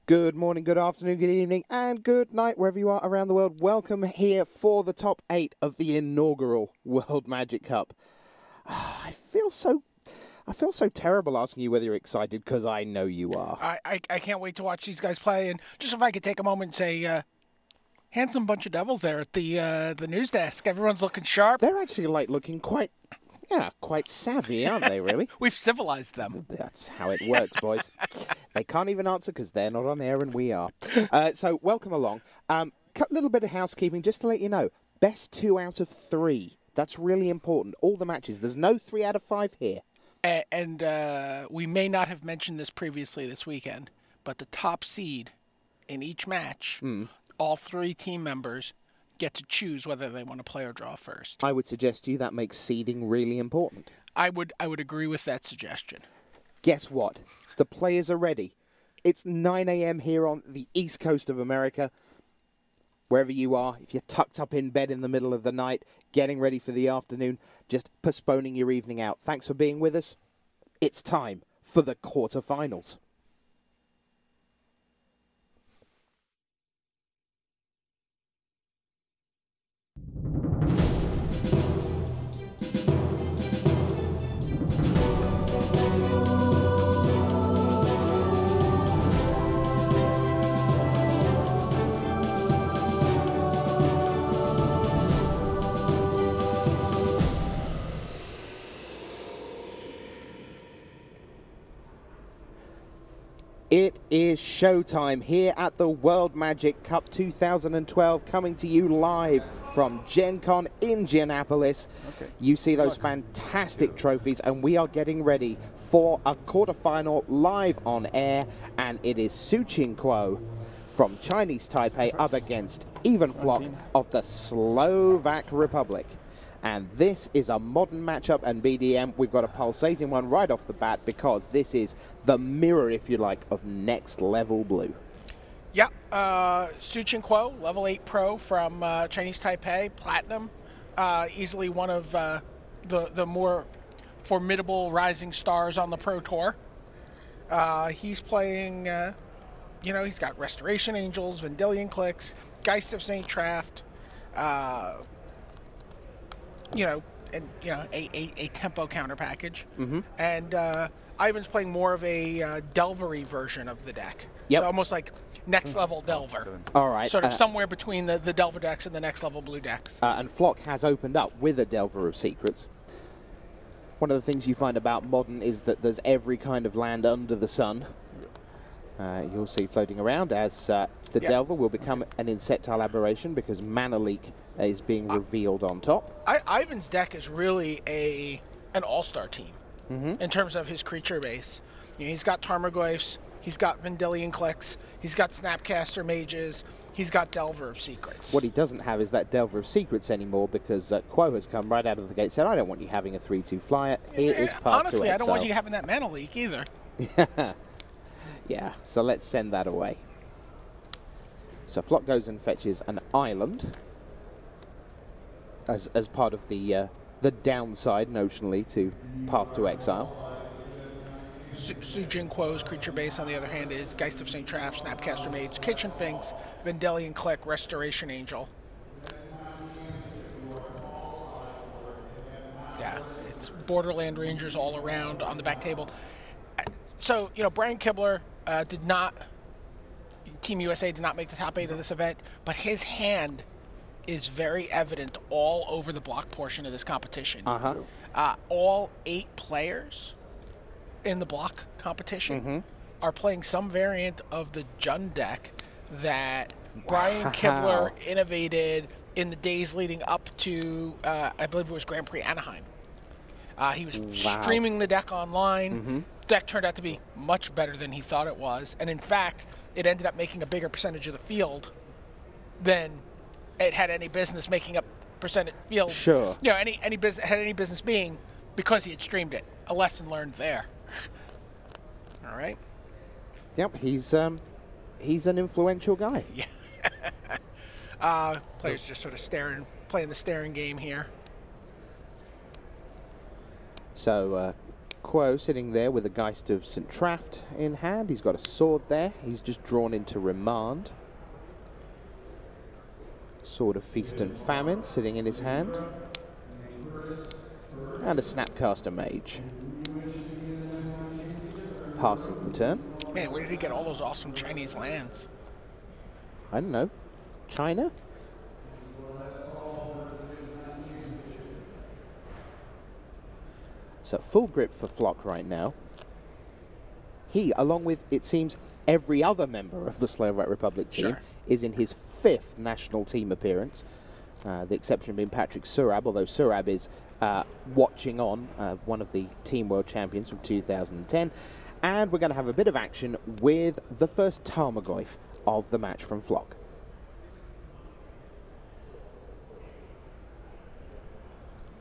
Good morning, good afternoon, good evening, and good night, wherever you are around the world. Welcome here for the top 8 of the inaugural World Magic Cup. I feel so terrible asking you whether you're excited, because I know you are. I can't wait to watch these guys play. And just if I could take a moment and say, handsome bunch of devils there at the news desk. Everyone's looking sharp. They're actually looking quite savvy, aren't they, really? We've civilized them. That's how it works, boys. They can't even answer because they're not on air and we are. So welcome along. Little bit of housekeeping just to let you know. Best 2 out of 3. That's really important. All the matches. There's no 3 out of 5 here. And we may not have mentioned this previously this weekend, but the top seed in each match, all 3 team members get to choose whether they want to play or draw first. I would suggest to you that makes seeding really important. I would agree with that suggestion. Guess what? The players are ready. It's 9 a.m. here on the East Coast of America. Wherever you are, if you're tucked up in bed in the middle of the night, getting ready for the afternoon, just postponing your evening out. Thanks for being with us. It's time for the quarterfinals. It is showtime here at the World Magic Cup 2012, coming to you live from Gen Con in Indianapolis. Okay. You see those fantastic trophies, and we are getting ready for a quarterfinal live on air, and it is Su Kuo from Chinese Taipei up against Even Flock of the Slovak Republic. And this is a modern matchup, and BDM, we've got a pulsating one right off the bat because this is the mirror, if you like, of next level blue. Yeah, Su Kuo, level 8 pro from Chinese Taipei, platinum, easily one of the more formidable rising stars on the pro tour. He's playing, he's got Restoration Angels, Vendilion Clicks, Geist of St. Traft, a tempo counter package. And Ivan's playing more of a Delvery version of the deck. Yep. So almost like next level Delver. All right. Sort of somewhere between the Delver decks and the next level blue decks. And Flock has opened up with a Delver of Secrets. One of the things you find about Modern is that there's every kind of land under the sun. You'll see floating around as the Delver will become an insectile aberration because Mana Leak is being revealed on top. Ivan's deck is really an all-star team in terms of his creature base. He's got Tarmogoyfs, he's got Vendilion Clicks, he's got Snapcaster Mages, he's got Delver of Secrets. What he doesn't have is that Delver of Secrets anymore because Kuo has come right out of the gate and said, I don't want you having a 3/2 flyer. Here is path honestly, to exile. I don't want you having that Mana Leak either. Yeah, so let's send that away. So Flock goes and fetches an island as part of the downside, notionally, to Path to Exile. Su Kuo's creature base, on the other hand, is Geist of St. Traft, Snapcaster Mage, Kitchen Finks, Vendilion Click, Restoration Angel. Yeah, it's Borderland Rangers all around on the back table. So, Brian Kibler Team USA did not make the top 8 of this event, but his hand is very evident all over the block portion of this competition. All 8 players in the block competition are playing some variant of the Jund deck that Brian Kibler innovated in the days leading up to, I believe it was Grand Prix Anaheim. He was streaming the deck online. The deck turned out to be much better than he thought it was, and in fact, it ended up making a bigger percentage of the field than it had any business making up percentage field. Sure. Any business being, because he had streamed it. A lesson learned there. All right. Yep, he's an influential guy. Yeah. Players just sort of playing the staring game here. So Quo sitting there with a Geist of St. Traft in hand. He's got a sword there. He's just drawn into Remand. Sword of Feast and Famine sitting in his hand. And a Snapcaster Mage. Passes the turn. Man, where did he get all those awesome Chinese lands? I don't know. China? So full grip for Flock right now. He, along with, it seems, every other member of the Slovak Republic team, is in his 5th national team appearance. The exception being Patrick Surab, although Surab is watching on, one of the Team World Champions from 2010. And we're going to have a bit of action with the first Tarmogoyf of the match from Flock.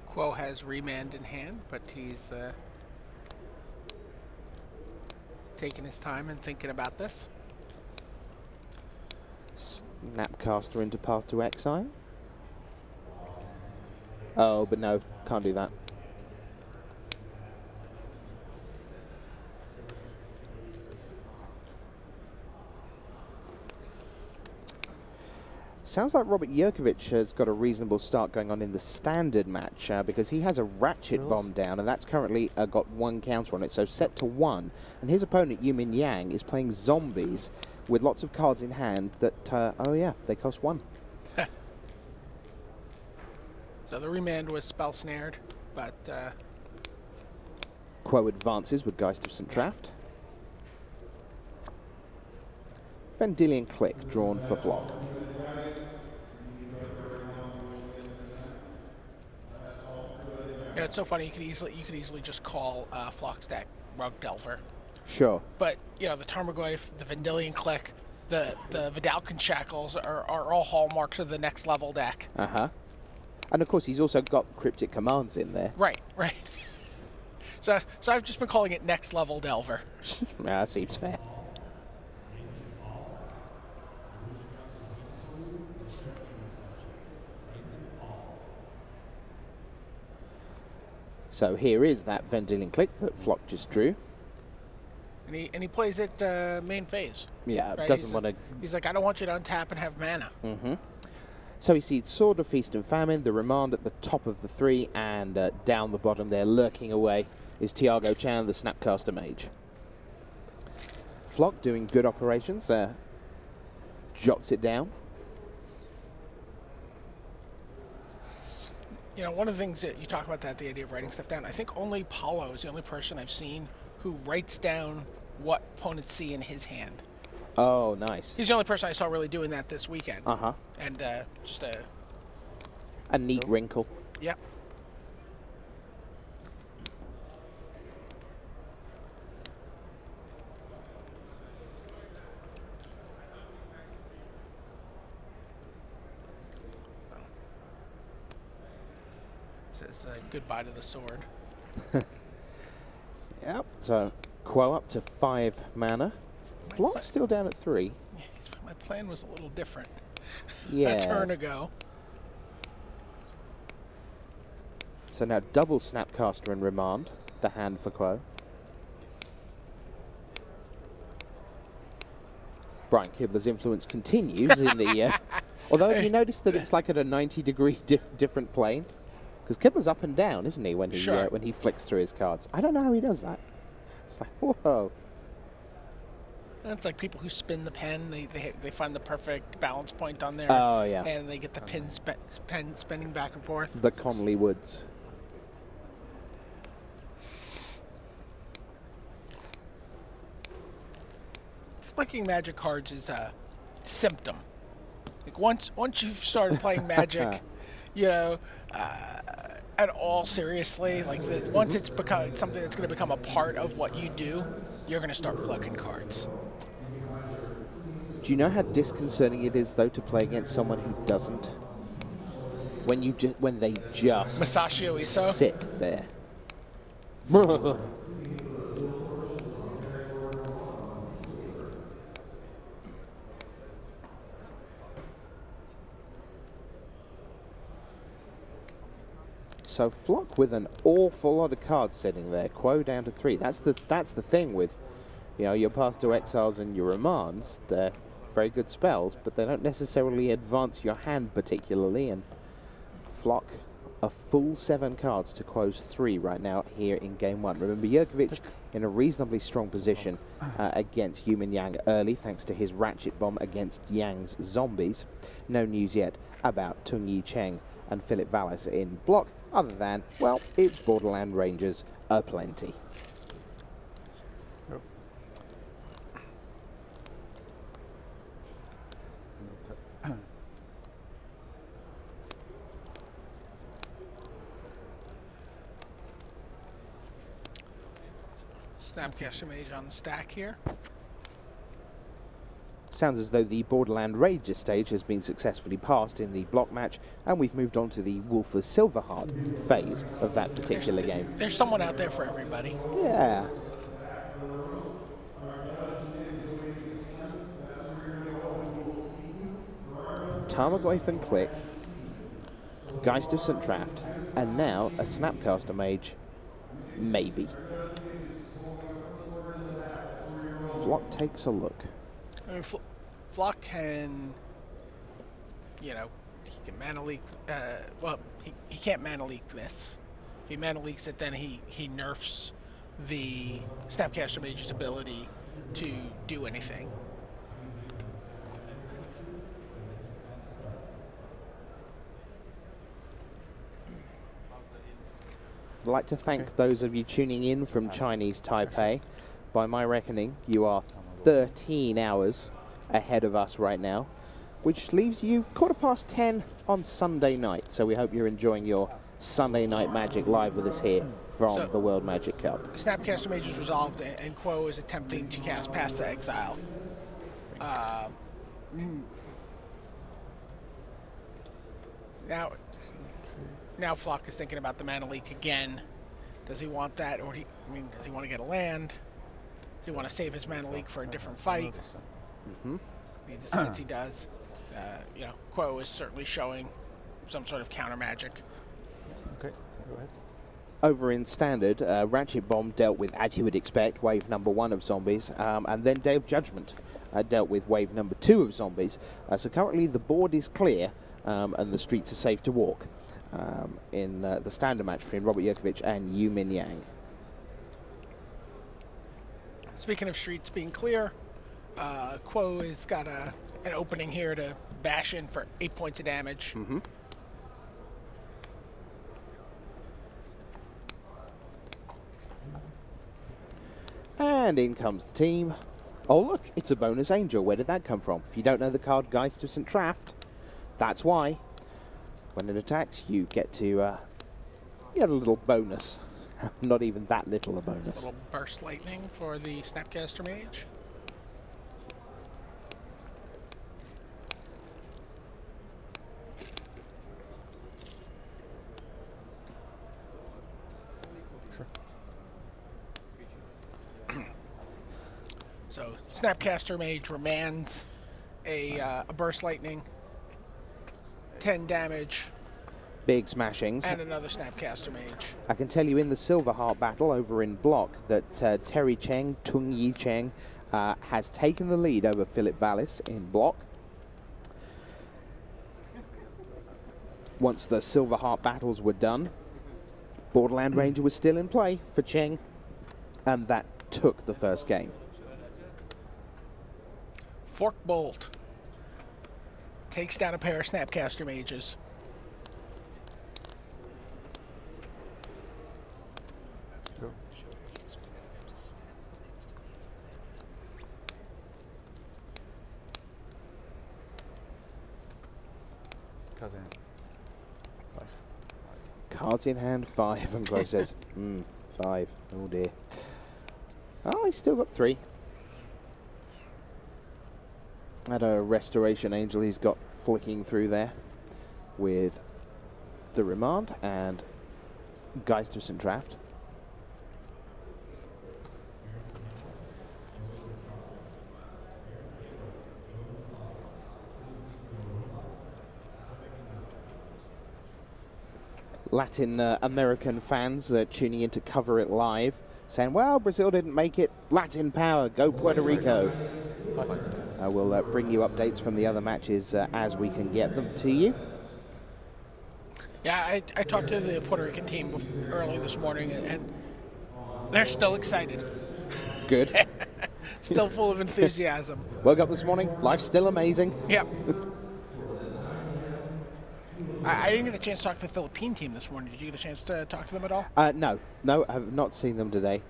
Quo has Remand in hand, but he's taking his time and thinking about this. Snapcaster into Path to Exile. Oh, but no, can't do that. Sounds like Robert Jurkovic has got a reasonable start going on in the standard match because he has a Ratchet Bomb down, and that's currently got 1 counter on it, so set to 1. And his opponent, Yumin Yang, is playing zombies with lots of cards in hand that, oh yeah, they cost 1. So the Remand was spell snared, but... Quo advances with Geist of St. Traft. Vendilion Click drawn for Flock. Yeah, it's so funny. You could easily just call Flock's deck Rug Delver. Sure. But you know, the Tarmogoyf, the Vendilion Click, the Vidalcan Shackles are all hallmarks of the next level deck. And of course, he's also got Cryptic Commands in there. Right. So I've just been calling it Next Level Delver. Yeah, that seems fair. So here is that Vendilion Click that Flock just drew. And he plays it main phase. Yeah, right? doesn't want to... He's like, I don't want you to untap and have mana. So he sees Sword of Feast and Famine, the Remand at the top of the 3, and down the bottom there, lurking away, is Tiago Chan, the Snapcaster Mage. Flock doing good operations, jots it down. You know, one of the things that you talk about that, the idea of writing stuff down, I think only Paulo is the only person I've seen who writes down what opponents see in his hand. Oh, nice. He's the only person I saw really doing that this weekend. And just a neat wrinkle. Yep. Says goodbye to the sword. Yep. So Quo up to 5 mana. Flock still down at 3. Yeah, my plan was a little different. Yeah. A turn ago. So now double Snapcaster and Remand, the hand for Quo. Brian Kibler's influence continues in the... although, have you noticed that it's like at a 90-degree different plane? Because Kibler's up and down, isn't he, when he when he flicks through his cards? I don't know how he does that. It's like, whoa. It's like people who spin the pen. They find the perfect balance point on there. Oh, yeah. And they get the pen spinning back and forth. The Conley Woods. Flicking Magic cards is a symptom. Like once you've started playing Magic, you know, at all seriously, like once it's become something that's going to become a part of what you do, you're going to start flicking cards. Do you know how disconcerting it is, though, to play against someone who doesn't? When they just Masashio Iso? sit there. So Flock with an awful lot of cards sitting there. Quo down to 3. That's the thing with, you know, your Path to Exiles and your Remands. They're very good spells, but they don't necessarily advance your hand particularly. And Flock, a full 7 cards to Quo's 3 right now here in game 1. Remember, Jurkovic in a reasonably strong position against Yumin Yang early, thanks to his Ratchet Bomb against Yang's zombies. No news yet about Tung Yi Cheng and Philip Vallis in block, other than, well, it's Borderland Rangers aplenty. Snapcaster Mage on the stack here. Sounds as though the Borderland Ranger stage has been successfully passed in the block match, and we've moved on to the Wolf of Silverheart phase of that particular game. There's someone out there for everybody. Yeah. Tarmogoyf and Click, Geist of St. Traft, and now a Snapcaster Mage, maybe. Flock takes a look. I mean, Flock can, you know, he can mana leak. Well, he can't mana leak this. If he mana leaks it, then he nerfs the Snapcaster Mage's ability to do anything. I'd like to thank those of you tuning in from Chinese Taipei. By my reckoning, you are 13 hours ahead of us right now, which leaves you 10:15 on Sunday night. So we hope you're enjoying your Sunday Night Magic live with us here from the World Magic Cup. Snapcaster Mage is resolved, and Quo is attempting to cast Path to Exile. Now Flock is thinking about the mana leak again. Does he want that, or does he want to get a land? Does he want to save his mana leak for a different fight? In the sense he does. You know, Quo is certainly showing some sort of counter magic. Okay, go ahead. Over in Standard, Ratchet Bomb dealt with, as you would expect, wave number 1 of zombies, and then Day of Judgment dealt with wave number 2 of zombies. So currently the board is clear, and the streets are safe to walk in the Standard match between Robert Jurkovic and Yumin Yang. Speaking of streets being clear, Quo has got an opening here to bash in for 8 points of damage. And in comes the team. Oh look, it's a bonus angel. Where did that come from? If you don't know the card Geist of St. Traft, that's why. When it attacks, you get to get a little bonus. Not even that little a bonus. A little burst lightning for the Snapcaster Mage. So Snapcaster Mage remands a burst lightning, 10 damage. Big smashings. And another Snapcaster Mage. I can tell you in the Silverheart battle over in block that Terry Cheng, Tung Yi Cheng, has taken the lead over Philip Vallis in block. Once the Silverheart battles were done, Borderland Ranger was still in play for Cheng, and that took the first game. Fork Bolt takes down a pair of Snapcaster Mages. Go. Cards in hand. 5. Cards in hand, 5, and Gro says, 5. Oh dear. Oh, he's still got 3. At a Restoration Angel he's got flicking through there with the Remand and Geist of St. Traft. Latin American fans tuning in to cover it live, saying, well, Brazil didn't make it. Latin power, go Puerto Rico. We'll bring you updates from the other matches as we can get them to you. Yeah, I talked to the Puerto Rican team early this morning, and they're still excited. Good. Still full of enthusiasm. Woke up this morning, life's still amazing. Yep. I didn't get a chance to talk to the Philippine team this morning. Did you get a chance to talk to them at all? No, I have not seen them today.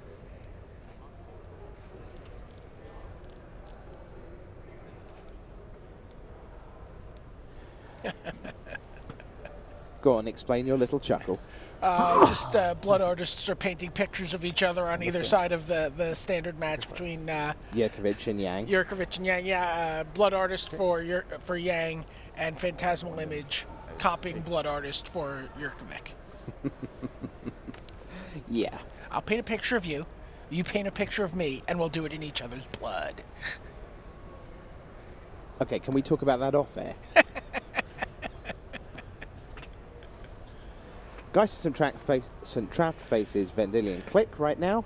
Go on, explain your little chuckle. Just blood artists are painting pictures of each other on either side of the standard match between Yurkovich and Yang. Yurkovich and Yang, yeah. Blood artist for Yang, and Phantasmal Image copying blood artist for Yurkovich. Yeah. I'll paint a picture of you, you paint a picture of me, and we'll do it in each other's blood. Okay, can we talk about that off air? Guys, some trapped faces, Vendilion Click right now.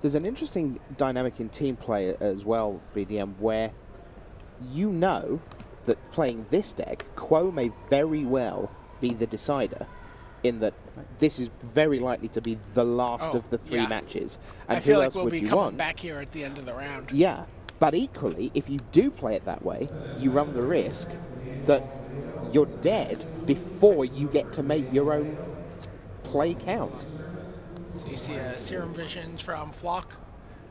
There's an interesting dynamic in team play as well, BDM, where you know that playing this deck, Quo may very well be the decider, in that this is very likely to be the last of the three matches. And I feel who like else we'll would be you coming want? back here at the end of the round. Yeah, but equally, if you do play it that way, you run the risk that you're dead before you get to make your own play count. So you see Serum Visions from Flock.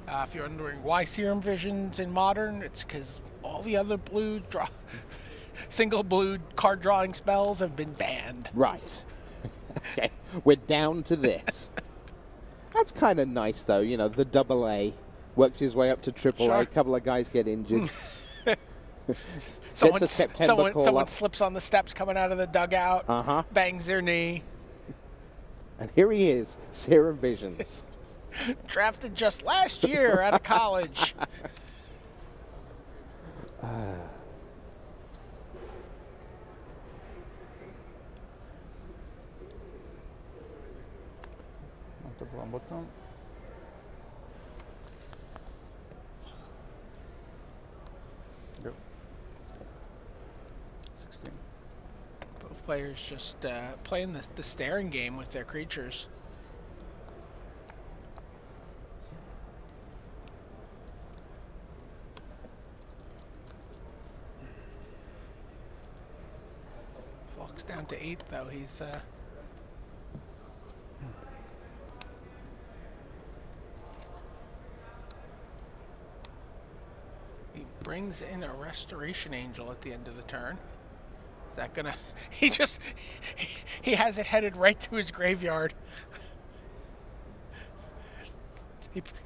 If you're wondering why Serum Visions in Modern, it's because all the other single blue card drawing spells have been banned. Right. Okay, we're down to this. That's kind of nice, though. You know, the AA works his way up to AAA. Sure. A couple of guys get injured. Someone slips on the steps coming out of the dugout, bangs their knee. And here he is, Serum Visions. Drafted just last year out of college. One bottom. Go. 16. Both players just playing the staring game with their creatures. Flock's down to 8, though. He's he brings in a Restoration Angel at the end of the turn. Is that gonna... He has it headed right to his graveyard.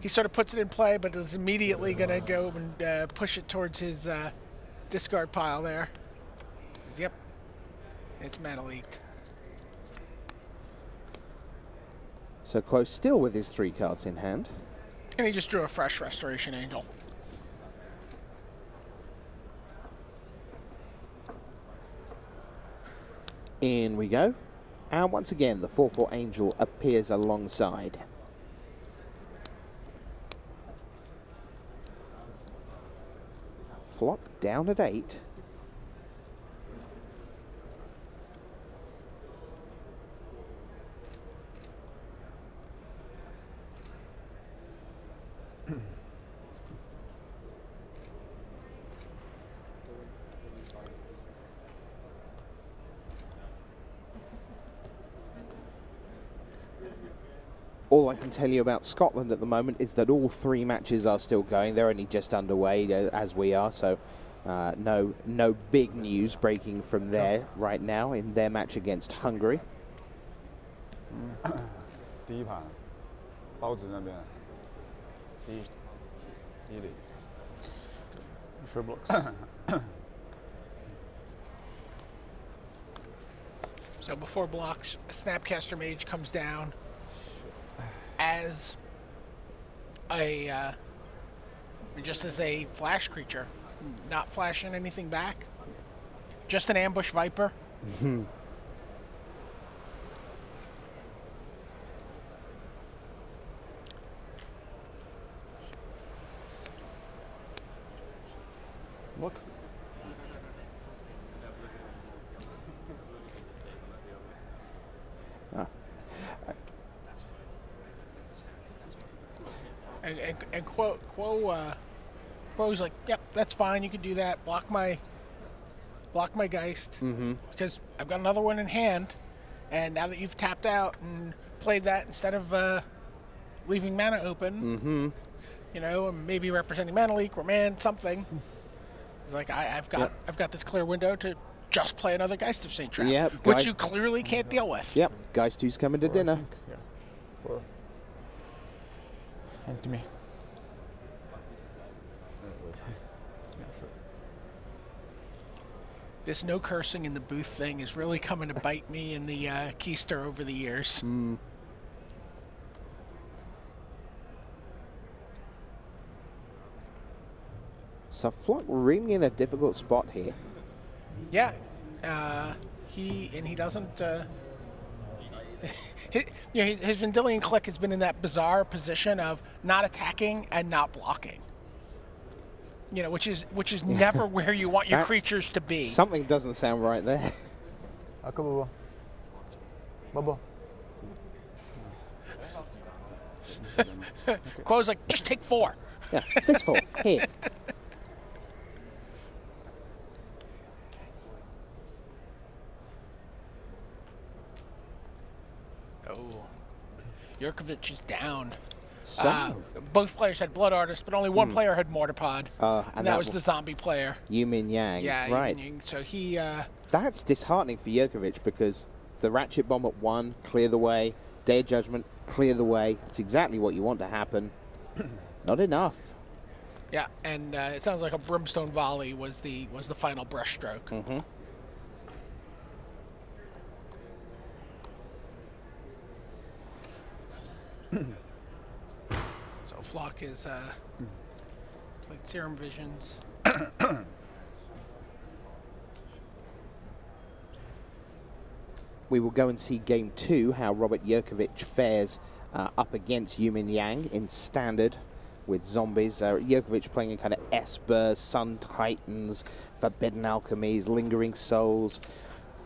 He sort of puts it in play, but is immediately gonna go and push it towards his discard pile there. Yep. It's mana leaked. So Quo still with his 3 cards in hand. And he just drew a fresh Restoration Angel. In we go. And once again, the 4/4 Angel appears alongside. Flock down at 8. All I can tell you about Scotland at the moment is that all 3 matches are still going. They're only just underway as we are, so no big news breaking from there right now in their match against Hungary. 第一盘，包子那边，第一里。Free blocks. So before blocks, Snapcaster Mage comes down as just as a flash creature, not flashing anything back. Just an ambush Viper. Look. And Quo's like, yep, that's fine. You can do that. Block my Geist because I've got another one in hand. And now that you've tapped out and played that instead of leaving mana open, you know, maybe representing mana leak, remand, something. It's like I've got this clear window to just play another Geist of St. Traff, which you clearly can't deal with. Yep, Geist 2's coming to dinner. Yeah. 4. Hand to me. This no cursing in the booth thing is really coming to bite me in the keister over the years. So Flock really in a difficult spot here. Yeah, he doesn't. His Vendilion Click has been in that bizarre position of not attacking and not blocking. You know, which is never where you want your creatures to be. Something doesn't sound right there. Aku Bubble. Quo's like, just take 4. Yeah, this 4 here. Oh, Yurkovich is down. So, both players had Blood Artist, but only one player had Mortarpod, and that was the zombie player. Yumin Yang, yeah, right. So he... That's disheartening for Yurkovich because the Ratchet Bomb at 1, clear the way. Day of Judgment, clear the way. It's exactly what you want to happen. Not enough. Yeah, and it sounds like a Brimstone Volley was the final brushstroke. So Flock is played Serum Visions. We will go and see game 2, how Robert Yurkovich fares up against Yumin Yang in standard with zombies. Yurkovich playing in kind of Esper, Sun Titans, Forbidden Alchemies, Lingering Souls.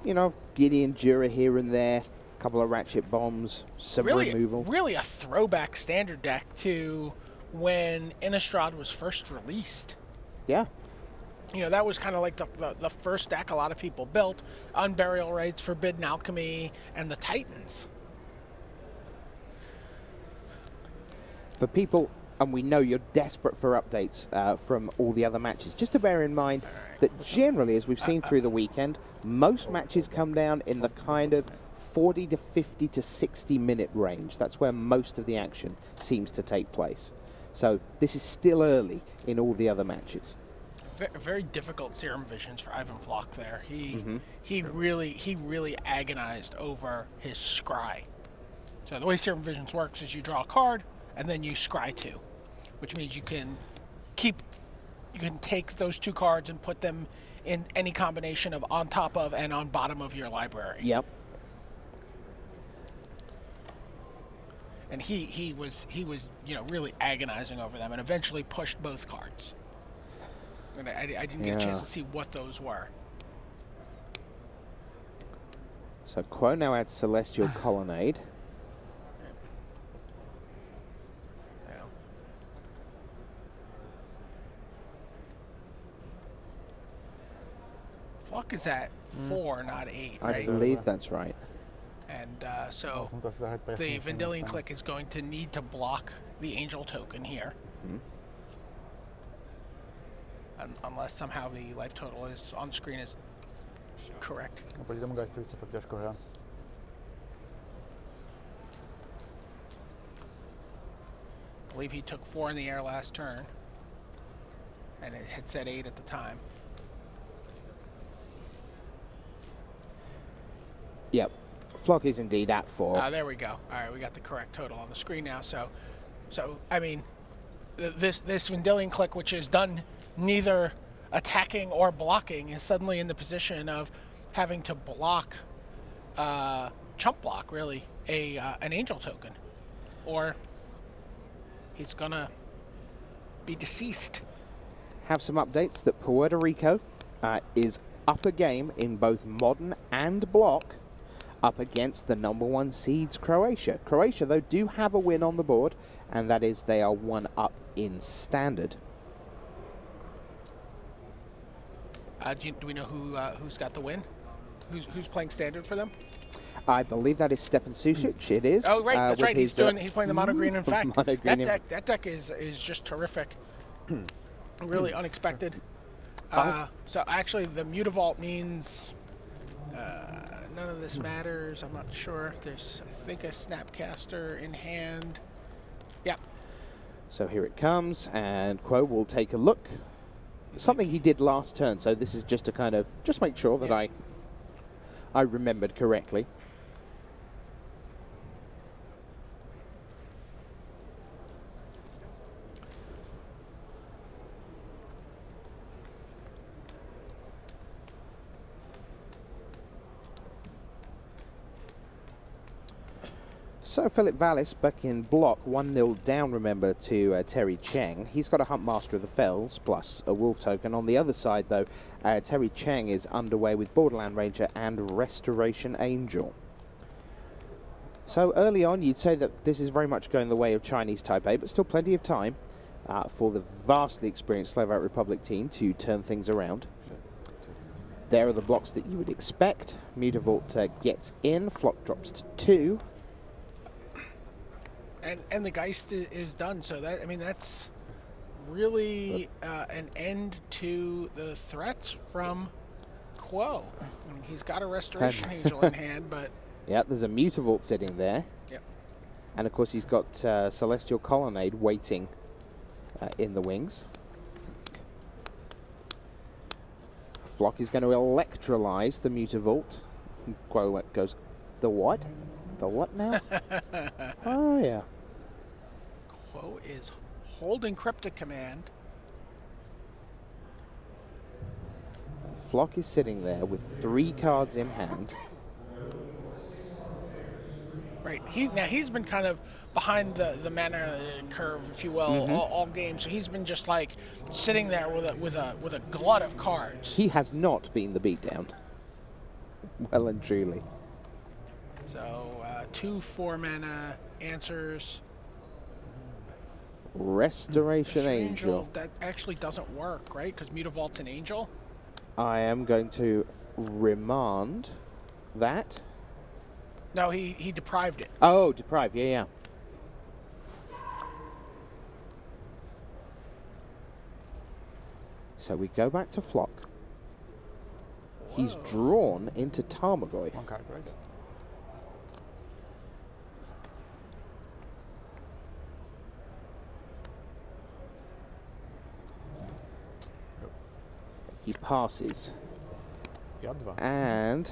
You know, Gideon Jura here and there, a couple of Ratchet Bombs, some removal. Really a throwback standard deck to when Innistrad was first released. Yeah. You know, that was kind of like the first deck a lot of people built. Unburial Rites, Forbidden Alchemy, and the Titans. For people, and we know you're desperate for updates from all the other matches, just to bear in mind that generally, as we've seen through the weekend, most matches come down in the kind of 40 to 50 to 60 minute range. That's where most of the action seems to take place. So this is still early in all the other matches. Very difficult Serum Visions for Ivan Flock there. He really agonized over his scry. So the way Serum Visions works is you draw a card and then you scry 2, which means you can take those 2 cards and put them in any combination of on top of and on bottom of your library. Yep. And he was you know, really agonizing over them and eventually pushed both cards. And I didn't get a chance to see what those were. So Quo now adds Celestial Colonnade. Yeah. Flock is at 4, not 8, right? I believe that's right. And so the Vendilion Click is going to need to block the Angel token here. Unless somehow the life total is on screen is correct. I believe he took 4 in the air last turn, and it had said 8 at the time. Yep. Flock is indeed at 4. There we go. All right, we got the correct total on the screen now. So I mean, this Vendilion Click, which has done neither attacking or blocking is suddenly in the position of having to block, chump block, really, an angel token. Or he's going to be deceased. Have some updates that Puerto Rico is up a game in both modern and block, up against the #1 seeds Croatia. Croatia, though, do have a win on the board, and that is they are 1 up in standard. Do we know who's got the win? Who's playing standard for them? I believe that is Stepan Susic. It is. Oh, right, that's right. He's playing the mono green. In fact, that deck is just terrific. Really unexpected. So actually, the Mutavault means none of this matters. I'm not sure. There's, I think, a Snapcaster in hand. Yeah. So here it comes, and Quo will take a look. Something he did last turn, so this is just to kind of just make sure that I remembered correctly. So Philip Vallis back in block, 1-0 down, remember, to Terry Cheng. He's got a Hunt Master of the Fells plus a Wolf token. On the other side, though, Terry Cheng is underway with Borderland Ranger and Restoration Angel. So early on, you'd say that this is very much going the way of Chinese Taipei, but still plenty of time for the vastly experienced Slovak Republic team to turn things around. There are the blocks that you would expect. Mutavault gets in, Flock drops to 2. And the Geist is done, so that, I mean, that's really an end to the threats from Quo. I mean, he's got a Restoration Angel in hand, but... Yeah, there's a Mutavault sitting there. Yep. And of course he's got Celestial Colonnade waiting in the wings. Flock is going to electrolyze the Mutavault. Quo goes, the what? The what now? Oh, yeah. Quo is holding Cryptic Command. Flock is sitting there with 3 cards in hand. Right. He's been kind of behind the mana curve, if you will, all game. So he's been just like sitting there with a glut of cards. He has not been the beatdown. Well and truly. So 2 4-mana answers. Restoration Angel. That actually doesn't work, right? Because Mutavault's an angel. I am going to remand that. No, he deprived it. Oh, deprived. Yeah. So we go back to Flock. Whoa. He's drawn into Tarmogoyf. One card, right? He passes. Jadwa. And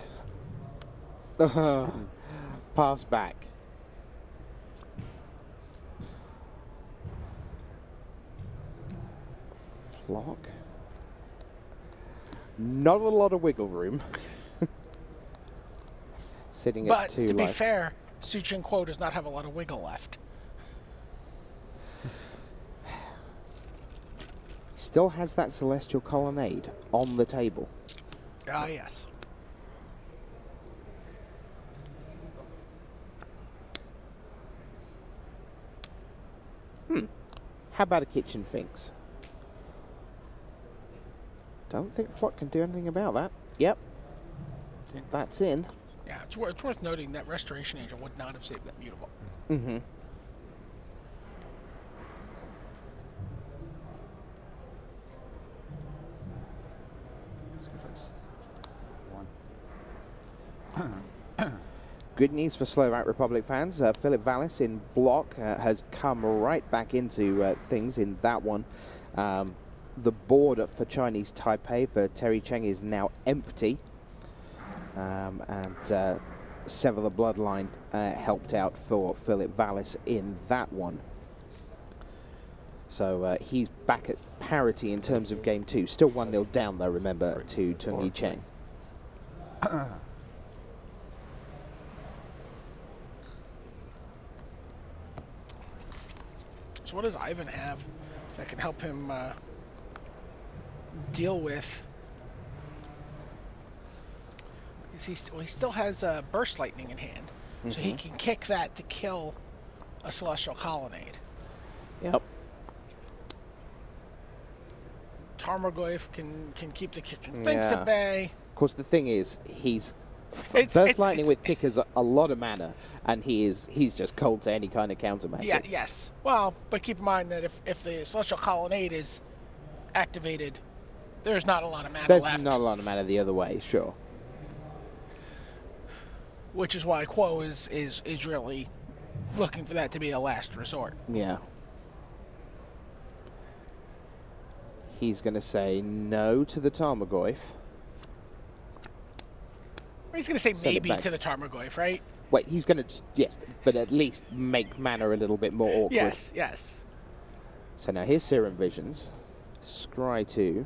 pass back. Flock. Not a lot of wiggle room. Sitting at 2 But to be life. fair, Suchin Quo does not have a lot of wiggle left. Still has that Celestial Colonnade on the table. Ah, yes. How about a Kitchen Finks? Don't think Flock can do anything about that. Yep. That's in. Yeah, it's worth noting that Restoration Angel would not have saved that Mutavault. Mm-hmm. Good news for Slovak Republic fans. Philip Vallis in block has come right back into things in that one. The board for Chinese Taipei for Terry Cheng is now empty. And Sever the Bloodline helped out for Philip Vallis in that one. So he's back at parity in terms of game 2. Still 1-0 down, though, remember, to Tung Yi Cheng. So what does Ivan have that can help him deal with? He still has Burst Lightning in hand, so he can kick that to kill a Celestial Colonnade. Yep. Tarmogoyf can keep the kitchen finks at bay. Of course, the thing is, Burst Lightning with kickers a lot of mana, and he's just cold to any kind of counter magic. Yeah, yes. Well, but keep in mind that if the Celestial Colonnade is activated, there's not a lot of mana left. There's not a lot of mana the other way, sure. Which is why Quo is really looking for that to be a last resort. Yeah. He's going to say no to the Tarmogoyf. He's going to say maybe to the Tarmogoyf, right? Wait, he's going to, yes, but at least make mana a little bit more awkward. Yes, yes. So now here's Serum Visions. Scry 2.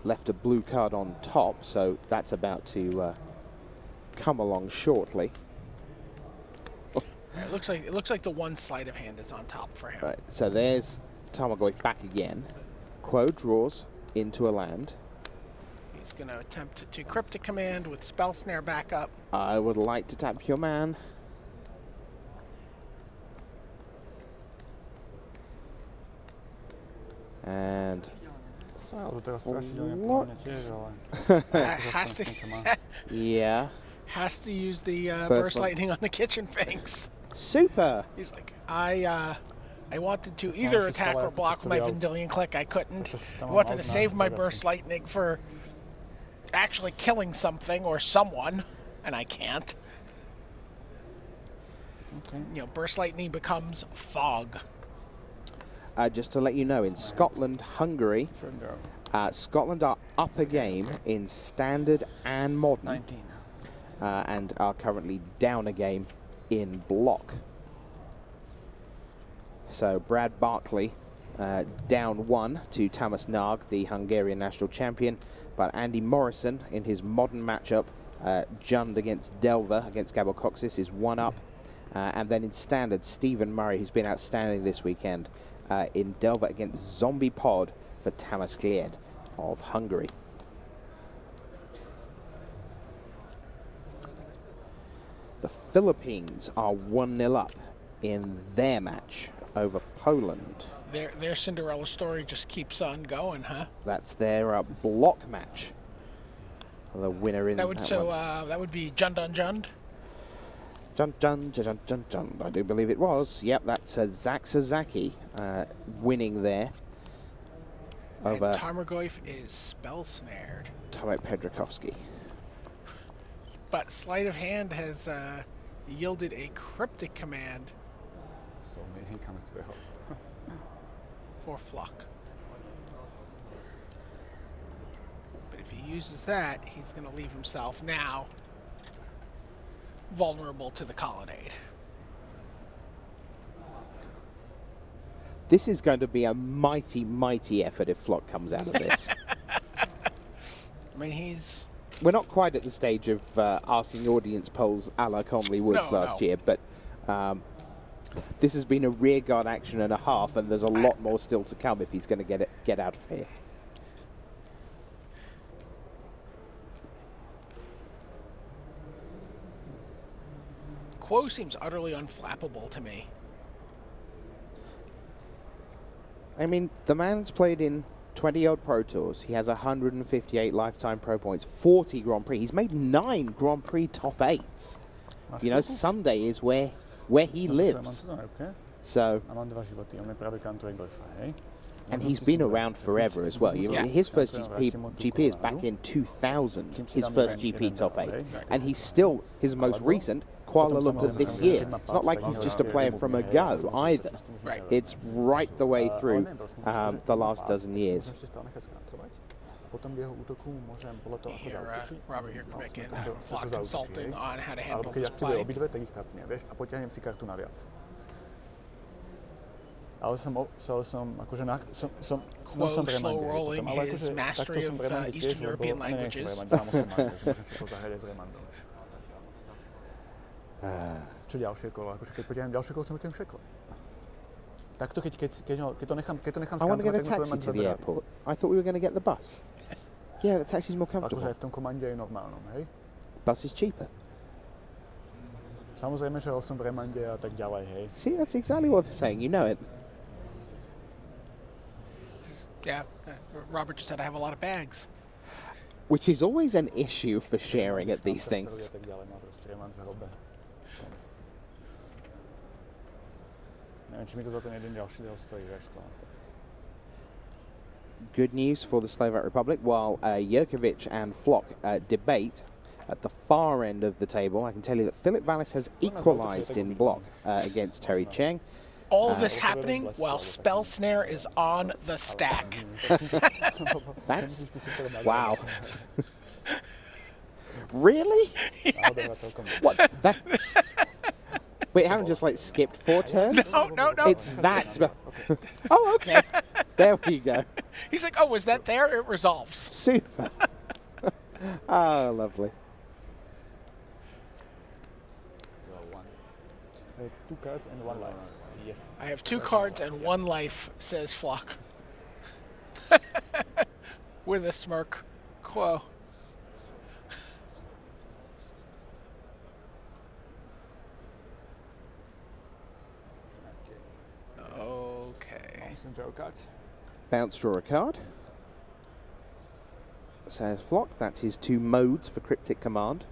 Left a blue card on top, so that's about to come along shortly. It looks like the one sleight of hand is on top for him. Right, so there's Tarmogoyf back again. Quo draws into a land. He's going to attempt to Cryptic Command with Spell Snare backup. I would like to tap your man. And yeah. Has to use the Burst Lightning on the kitchen finks. Super. He's like, I wanted to either attack or block with my Vendilion Click. I couldn't. I wanted to save my Burst Lightning for actually killing something or someone, and I can't. Okay. You know, Burst Lightning becomes fog. Just to let you know, in Scotland, Hungary, Scotland are up a game in Standard and Modern. 19. And are currently down a game in Block. So Brad Barkley down 1 to Tamas Nag, the Hungarian national champion, but Andy Morrison in his Modern matchup, Jund against Delver against Gabor Coxis, is 1 up. And then in Standard, Stephen Murray, who's been outstanding this weekend, in Delver against Zombie Pod for Tamas Glied of Hungary. The Philippines are 1-0 up in their match over Poland. Their Cinderella story just keeps on going, huh? That's their block match. The winner in that would that would be Jund on Jund. Jund. I do believe it was. Yep, that's Zach Sasaki winning there. Over and Tarmogoyf is spell snared. Tomek Pedrakovsky. But Sleight of Hand has yielded a Cryptic Command for Flock. But if he uses that, he's going to leave himself now vulnerable to the Colonnade. This is going to be a mighty, mighty effort if Flock comes out of this. I mean, we're not quite at the stage of asking audience polls a la Conley Woods last year, but this has been a rearguard action and a half, and there's a lot more still to come if he's going to get out of here. Quo seems utterly unflappable to me. I mean, the man's played in 20-odd Pro Tours. He has 158 lifetime Pro points, 40 Grand Prix. He's made 9 Grand Prix top 8s. You know, Sunday is where he lives. So, and he's been around forever as well. His first GP is back in 2000, his first GP top 8. And he's still his most recent Kuala Lumpur this year. It's not like he's just a player from a go either. Right. It's right the way through the last dozen years. Here, Robert here, Quebec, and Flock consulting on how to handle this play. Ale som akože Quo slow rolling his mastery of Eastern European languages. Čo ďalšie kolo? Akože keď potiahnem ďalšie kolo, som tým všetko. Takto, keď to nechám I want to get a taxi to the airport. I thought we were going to get the bus. Yeah, the taxi's more comfortable. Akože aj v tom komande je normálnom, hej? Bus is cheaper. Samozrejme, že som v remande a tak ďalej, hej. See, that's exactly what they're saying. You know it. Yeah, Robert just said I have a lot of bags. Which is always an issue for sharing at these things. Good news for the Slovak Republic. While Jurkovic and Flock debate at the far end of the table, I can tell you that Philip Vallis has equalised in block against Terry Cheng. All of this happening while Spell Snare is on the stack. That's... wow. Really? Yes. What? That... Wait, haven't just like skipped 4 turns? No. It's that spell. Oh, okay. There we go. He's like, oh, was that there? It resolves. Super. Oh, lovely. 2 cards and 1 life. Yes. I have 2 cards and 1 life, says Flock. With a smirk. Quo. Okay. Bounce, draw a card. Says Flock. That's his 2 modes for Cryptic Command.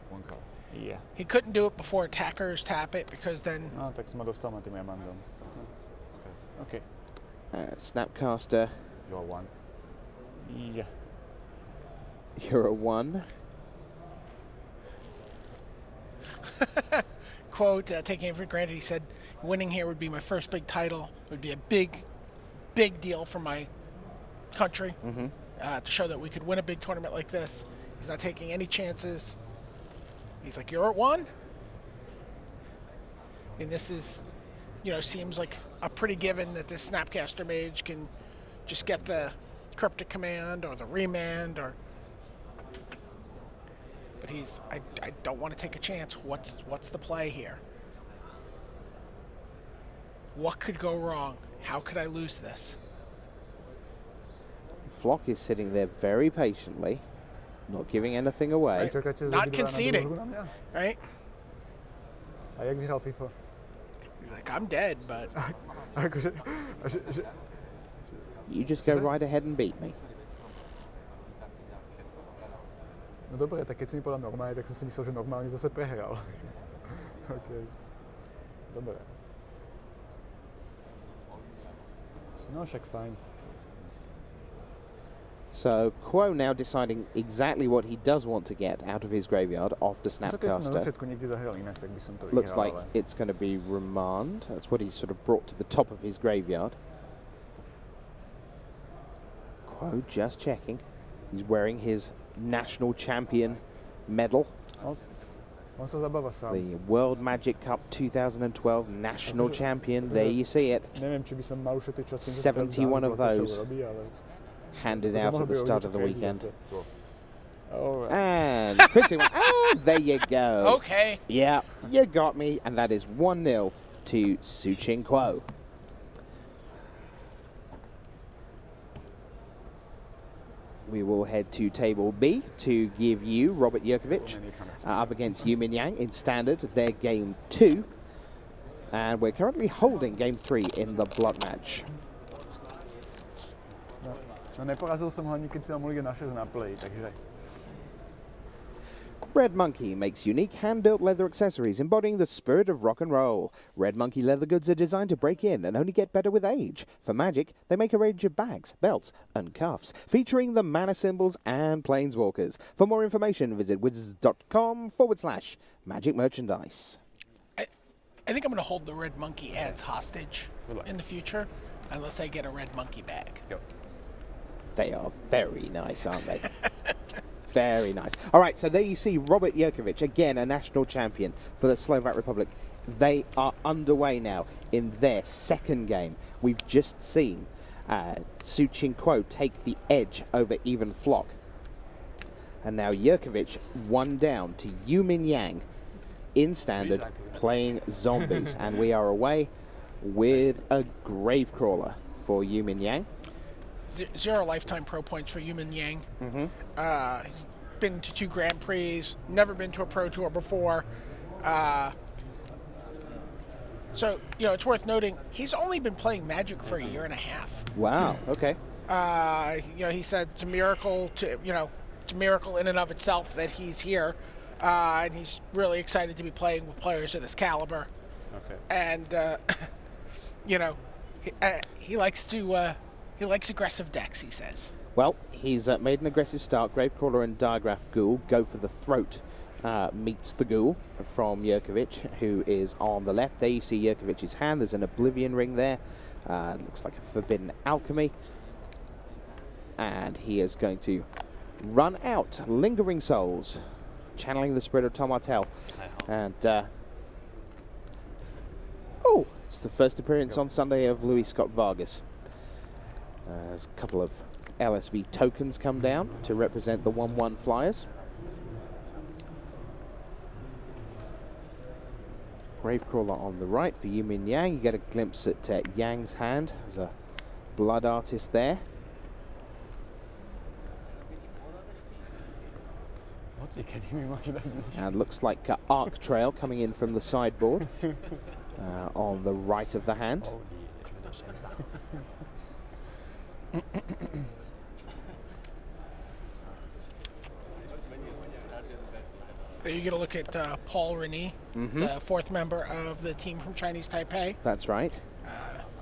1 card. Yeah. He couldn't do it before attackers tap it because then... No, tak som ma dostal na tým Amandom. Okay. Snapcaster. You're 1. Yeah. You're a 1. Quote, taking it for granted, he said, winning here would be my first big title. It would be a big, big deal for my country to show that we could win a big tournament like this. He's not taking any chances. He's like, you're at 1? And this is, you know, seems like a pretty given that this Snapcaster Mage can just get the Cryptic Command or the Remand or... But he's, I don't want to take a chance. What's the play here? What could go wrong? How could I lose this? Flock is sitting there very patiently, not giving anything away. Right. Not conceding, right? A jak vyhral FIFA? He's like, I'm dead, but... You just go right ahead and beat me. No dobre, tak keď si mi povedal normálne, tak som si myslel, že normálne zase prehral. OK. Dobre. No však fajn. So Quo now deciding exactly what he does want to get out of his graveyard off the Snapcaster. Looks like it's going to be Remand. That's what he's sort of brought to the top of his graveyard. Quo just checking. He's wearing his national champion medal. The World Magic Cup 2012 national champion. There you see it. 71 of those handed out at the start of the weekend. And quickly, there you go. Okay. Yeah, you got me. And that is 1-0 to Suchin Quo. We will head to Table B to give you Robert Jurkovic up against Yumin Yang in Standard, their Game 2. And we're currently holding Game 3 in the blood match. No neporazil som ho ani keď si dal mulligan na 6 na play, takže... Red Monkey makes unique hand-built leather accessories embodying the spirit of rock and roll. Red Monkey leather goods are designed to break in and only get better with age. For Magic, they make a range of bags, belts and cuffs featuring the mana symbols and planeswalkers. For more information, visit wizards.com/magic merchandise. I think I'm going to hold the Red Monkey ads hostage in the future unless I get a Red Monkey bag. They are very nice, aren't they? Very nice. All right, so there you see Robert Jerkovic, again a national champion for the Slovak Republic. They are underway now in their second game. We've just seen Su Chin Kuo take the edge over Even Flock. And now Jerkovic one down to Yu Min Yang in standard, playing zombies. And we are away with a Gravecrawler for Yu Min Yang. 0 lifetime pro points for Yu Min Yang. He's been to 2 Grand Prix, never been to a Pro Tour before. So, you know, it's worth noting, he's only been playing Magic for 1.5 years. Wow, okay. You know, he said it's a miracle to, you know, it's a miracle in and of itself that he's here. And he's really excited to be playing with players of this caliber. Okay. And, you know, he likes aggressive decks, he says. Well, he's made an aggressive start. Gravecrawler and Diagraph Ghoul go for the throat. Meets the Ghoul from Jerkovic, who is on the left. There you see Jerkovic's hand. There's an Oblivion Ring there. Looks like a Forbidden Alchemy. And he is going to run out Lingering Souls, channeling the spirit of Tom Martell. And, oh, it's the first appearance on Sunday of Louis Scott Vargas. There's a couple of LSV tokens come down to represent the 1-1 Flyers. Gravecrawler on the right for Yu Min Yang. You get a glimpse at Yang's hand. There's a blood artist there. And looks like Arc Trail coming in from the sideboard on the right of the hand. There you get a look at Paul Rennie, the 4th member of the team from Chinese Taipei. That's right.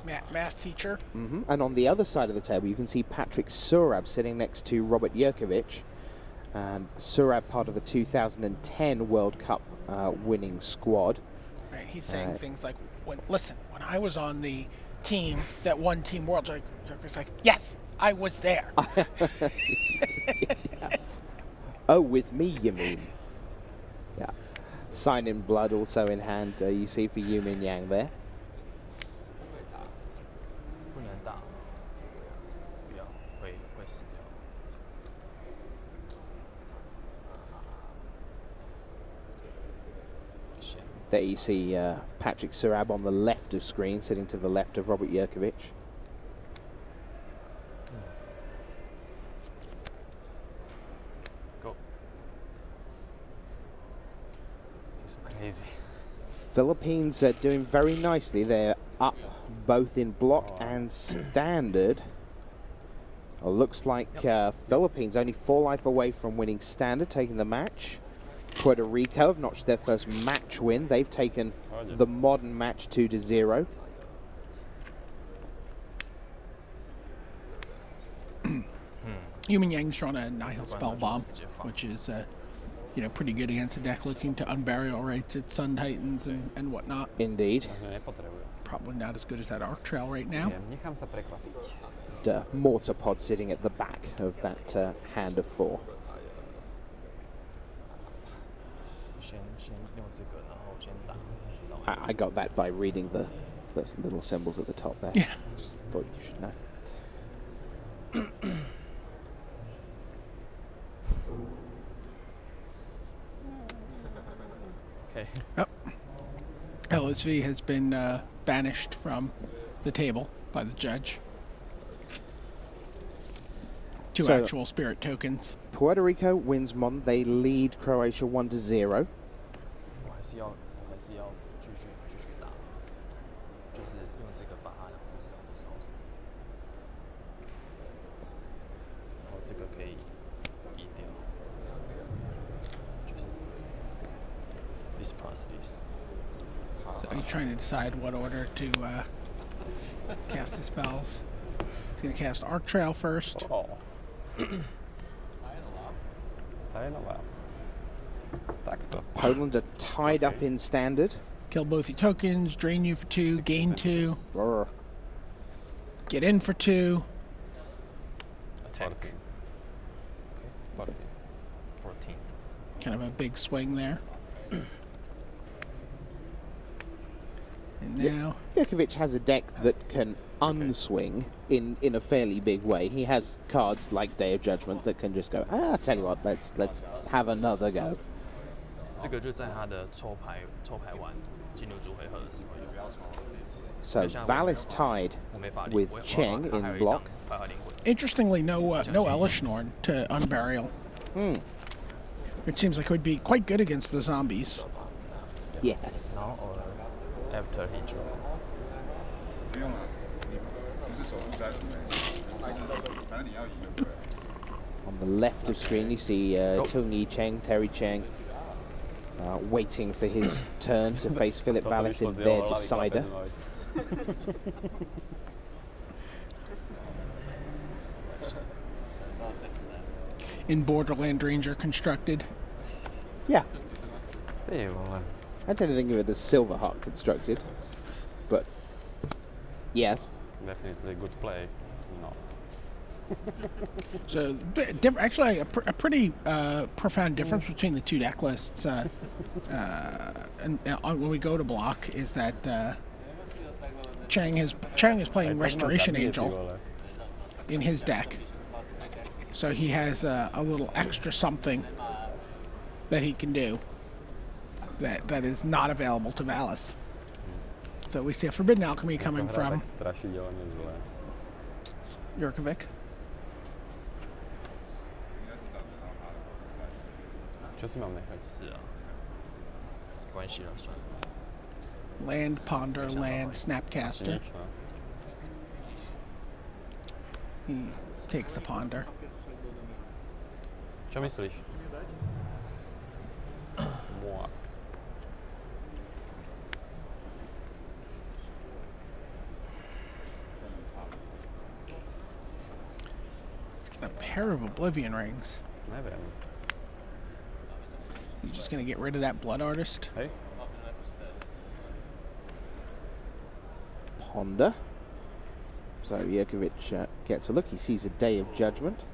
Math teacher. And on the other side of the table, you can see Patrick Surab sitting next to Robert Jerkovic. And Surab, part of the 2010 World Cup winning squad. Right, he's saying things like, listen, when I was on the team that won Team World, Jerkovic's like, yes, I was there. Yeah. Oh, with me, you mean? Yeah. Sign in blood also in hand, you see for Yu Min Yang there. There you see Patrick Surab on the left of screen, sitting to the left of Robert Jerkovic. Go. This is crazy. Philippines are doing very nicely. They're up both in block and standard. Looks like Philippines only 4 life away from winning standard, taking the match. Puerto Rico have notched their first match win. They've taken the modern match 2-0. Yu Min Yang's drawn a Nihil Spellbomb, which is you know, pretty good against a deck looking to unburial rates at Sun Titans and whatnot. Indeed. Probably not as good as that Arc Trail right now. Mortar Pod sitting at the back of that hand of 4. I got that by reading the little symbols at the top there. Yeah. Just thought you should know. Okay. Oh. LSV has been banished from the table by the judge. 2 actual spirit tokens. Puerto Rico wins modern. They lead Croatia 1-0. So he's trying to decide what order to cast the spells. He's going to cast Arc Trail first. Poland are tied up in standard. Kill both your tokens, drain you for 2, gain 2. Get in for 2. Attack. Kind of a big swing there. And now Djokovic has a deck that can unswing in a fairly big way. He has cards like Day of Judgment that can just go, tell you what, let's have another go. 这个就在他的抽牌完进入主回合的时候有。 So Valis tied with Cheng in block. Interestingly, no Elishnorn to Unburial. It seems like it would be quite good against the zombies. Yes. Now or after he drew. On the left of screen, you see Tung-Yi Cheng, Terry Cheng, waiting for his turn to face Philip Valis in their decider. In Borderland Ranger constructed. Yeah. Ei ole. I don't think of it as Silverheart constructed, but yes. Definitely good play. Not. So, actually, a pretty profound difference between the two deck lists. And when we go to block, is that Cheng is playing Restoration Angel in his deck, so he has a little extra something that he can do that is not available to Valis. So we see a Forbidden Alchemy coming from Jurkovic. Co si mám nechat? 是啊，没关系了，算了。 Land, Ponder, Land, Snapcaster. He takes the Ponder. Čo myslíš? Mua. A pair of Oblivion Rings. Neviem. He's just going to get rid of that Blood Artist. Hej. Ponder. So Jurkovic gets a look. He sees a Day of Judgment.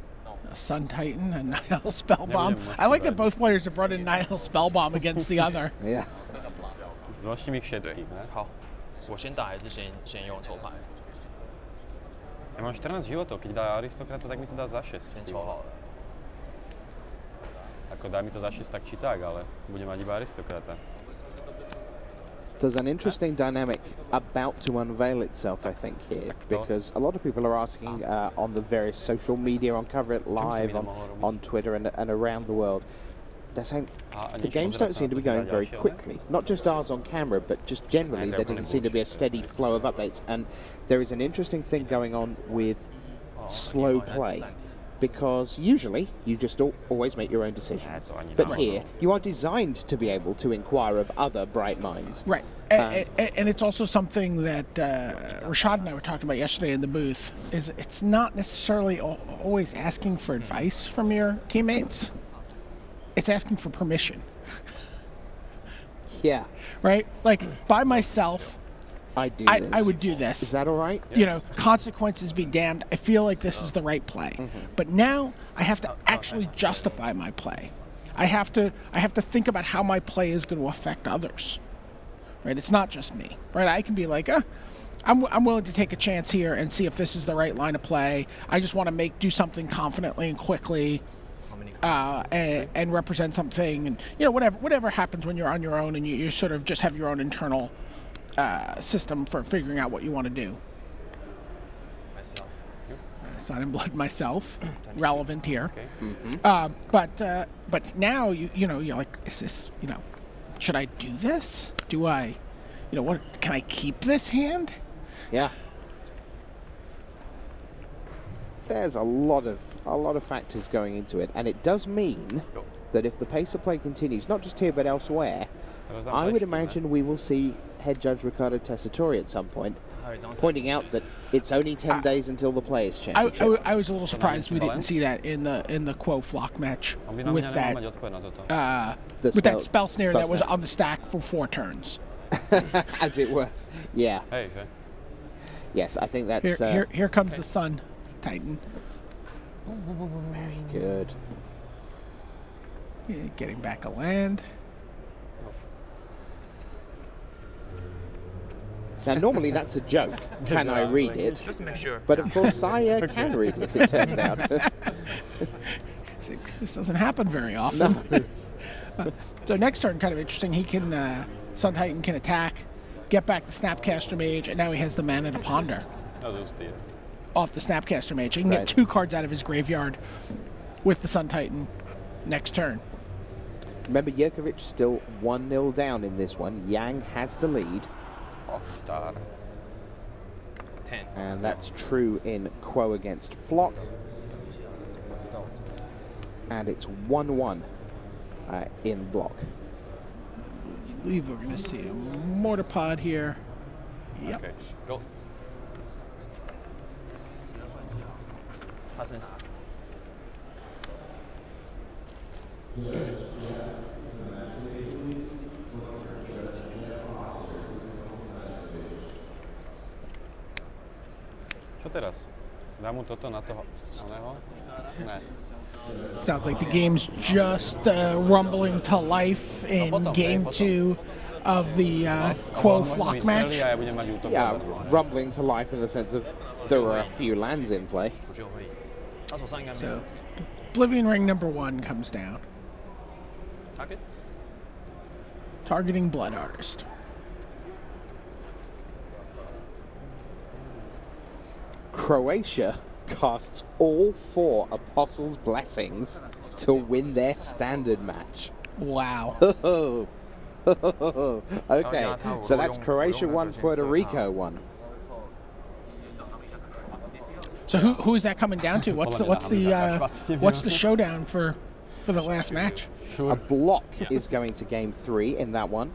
A Sun Titan, a Nihil Spellbomb. I like that both players have brought in Nihil Spellbomb against the other. Yeah. Zvláštní mi všetky, ne? 好，我先打还是先用抽牌？ Ja mám 14 životov, keď dá aristokrata, tak mi to dá za 6. 先抽好了。 Ako dá mi to za 6 tak či tak, ale budem mať iba aristokrata. There's an interesting dynamic about to unveil itself, I think, here, because a lot of people are asking on the various social media, on Cover It Live, on Twitter and around the world. They're saying the games don't seem to be going very quickly. Not just ours on camera, but just generally there doesn't seem to be a steady flow of updates. And there is an interesting thing going on with slow play, because usually you just always make your own decisions. But here, you are designed to be able to inquire of other bright minds. Right. And it's also something that Rashad and I were talking about yesterday in the booth, is it's not necessarily always asking for advice from your teammates. It's asking for permission. Yeah. Right? Like, by myself, I would do this. Is that all right? You know, consequences be damned. I feel like this is the right play. But now I have to actually justify my play. I have to think about how my play is going to affect others. Right? It's not just me. Right? I can be like, I'm willing to take a chance here and see if this is the right line of play. I just want to do something confidently and quickly. And represent something, and you know, whatever happens when you're on your own and you sort of just have your own internal system for figuring out what you want to do. Myself. Sign in Blood myself, relevant here. Okay. But now you're like, is this, should I do this? Do I, what? Can I keep this hand? Yeah. There's a lot of factors going into it, and it does mean that if the pace of play continues, not just here but elsewhere, I would imagine we will see head judge Ricardo Tessitore at some point pointing out that it's only 10 days until the Players' Championship. I was a little surprised we didn't see that in the Quo Flock match with that spell snare that was on the stack for 4 turns, as it were. Yeah. Hey. Yes, I think that's here comes the Sun Titan. Very good. Getting back a land. Now, normally that's a joke. Can I read it? Just make sure. But of course, I can read it, it turns out. This doesn't happen very often. No. So next turn, kind of interesting. He can, Sun Titan can attack, get back the Snapcaster Mage, and now he has the mana to ponder. Off the Snapcaster Mage. He can get 2 cards out of his graveyard with the Sun Titan next turn. Remember, Jerkovic still 1-0 down in this one. Yang has the lead. 10. And that's true in Quo against Flock. And it's 1-1 in block. I believe we're going to see a Mortar Pod here. Yep. Okay, go. Pass. Čo teraz? Dám mu toto na toho oného? Ne. Sounds like the game's just rumbling to life in game 2 of the Quo Flock match. Yeah, rumbling to life in the sense of there were a few lands in play. So, Oblivion Ring number 1 comes down. Target? Targeting Blood Artist. Croatia casts all 4 Apostles' Blessings to win their standard match. Wow. Okay, so that's Croatia 1, Puerto Rico 1. So who is that coming down to? What's the showdown for the last match? A block is going to game 3 in that one.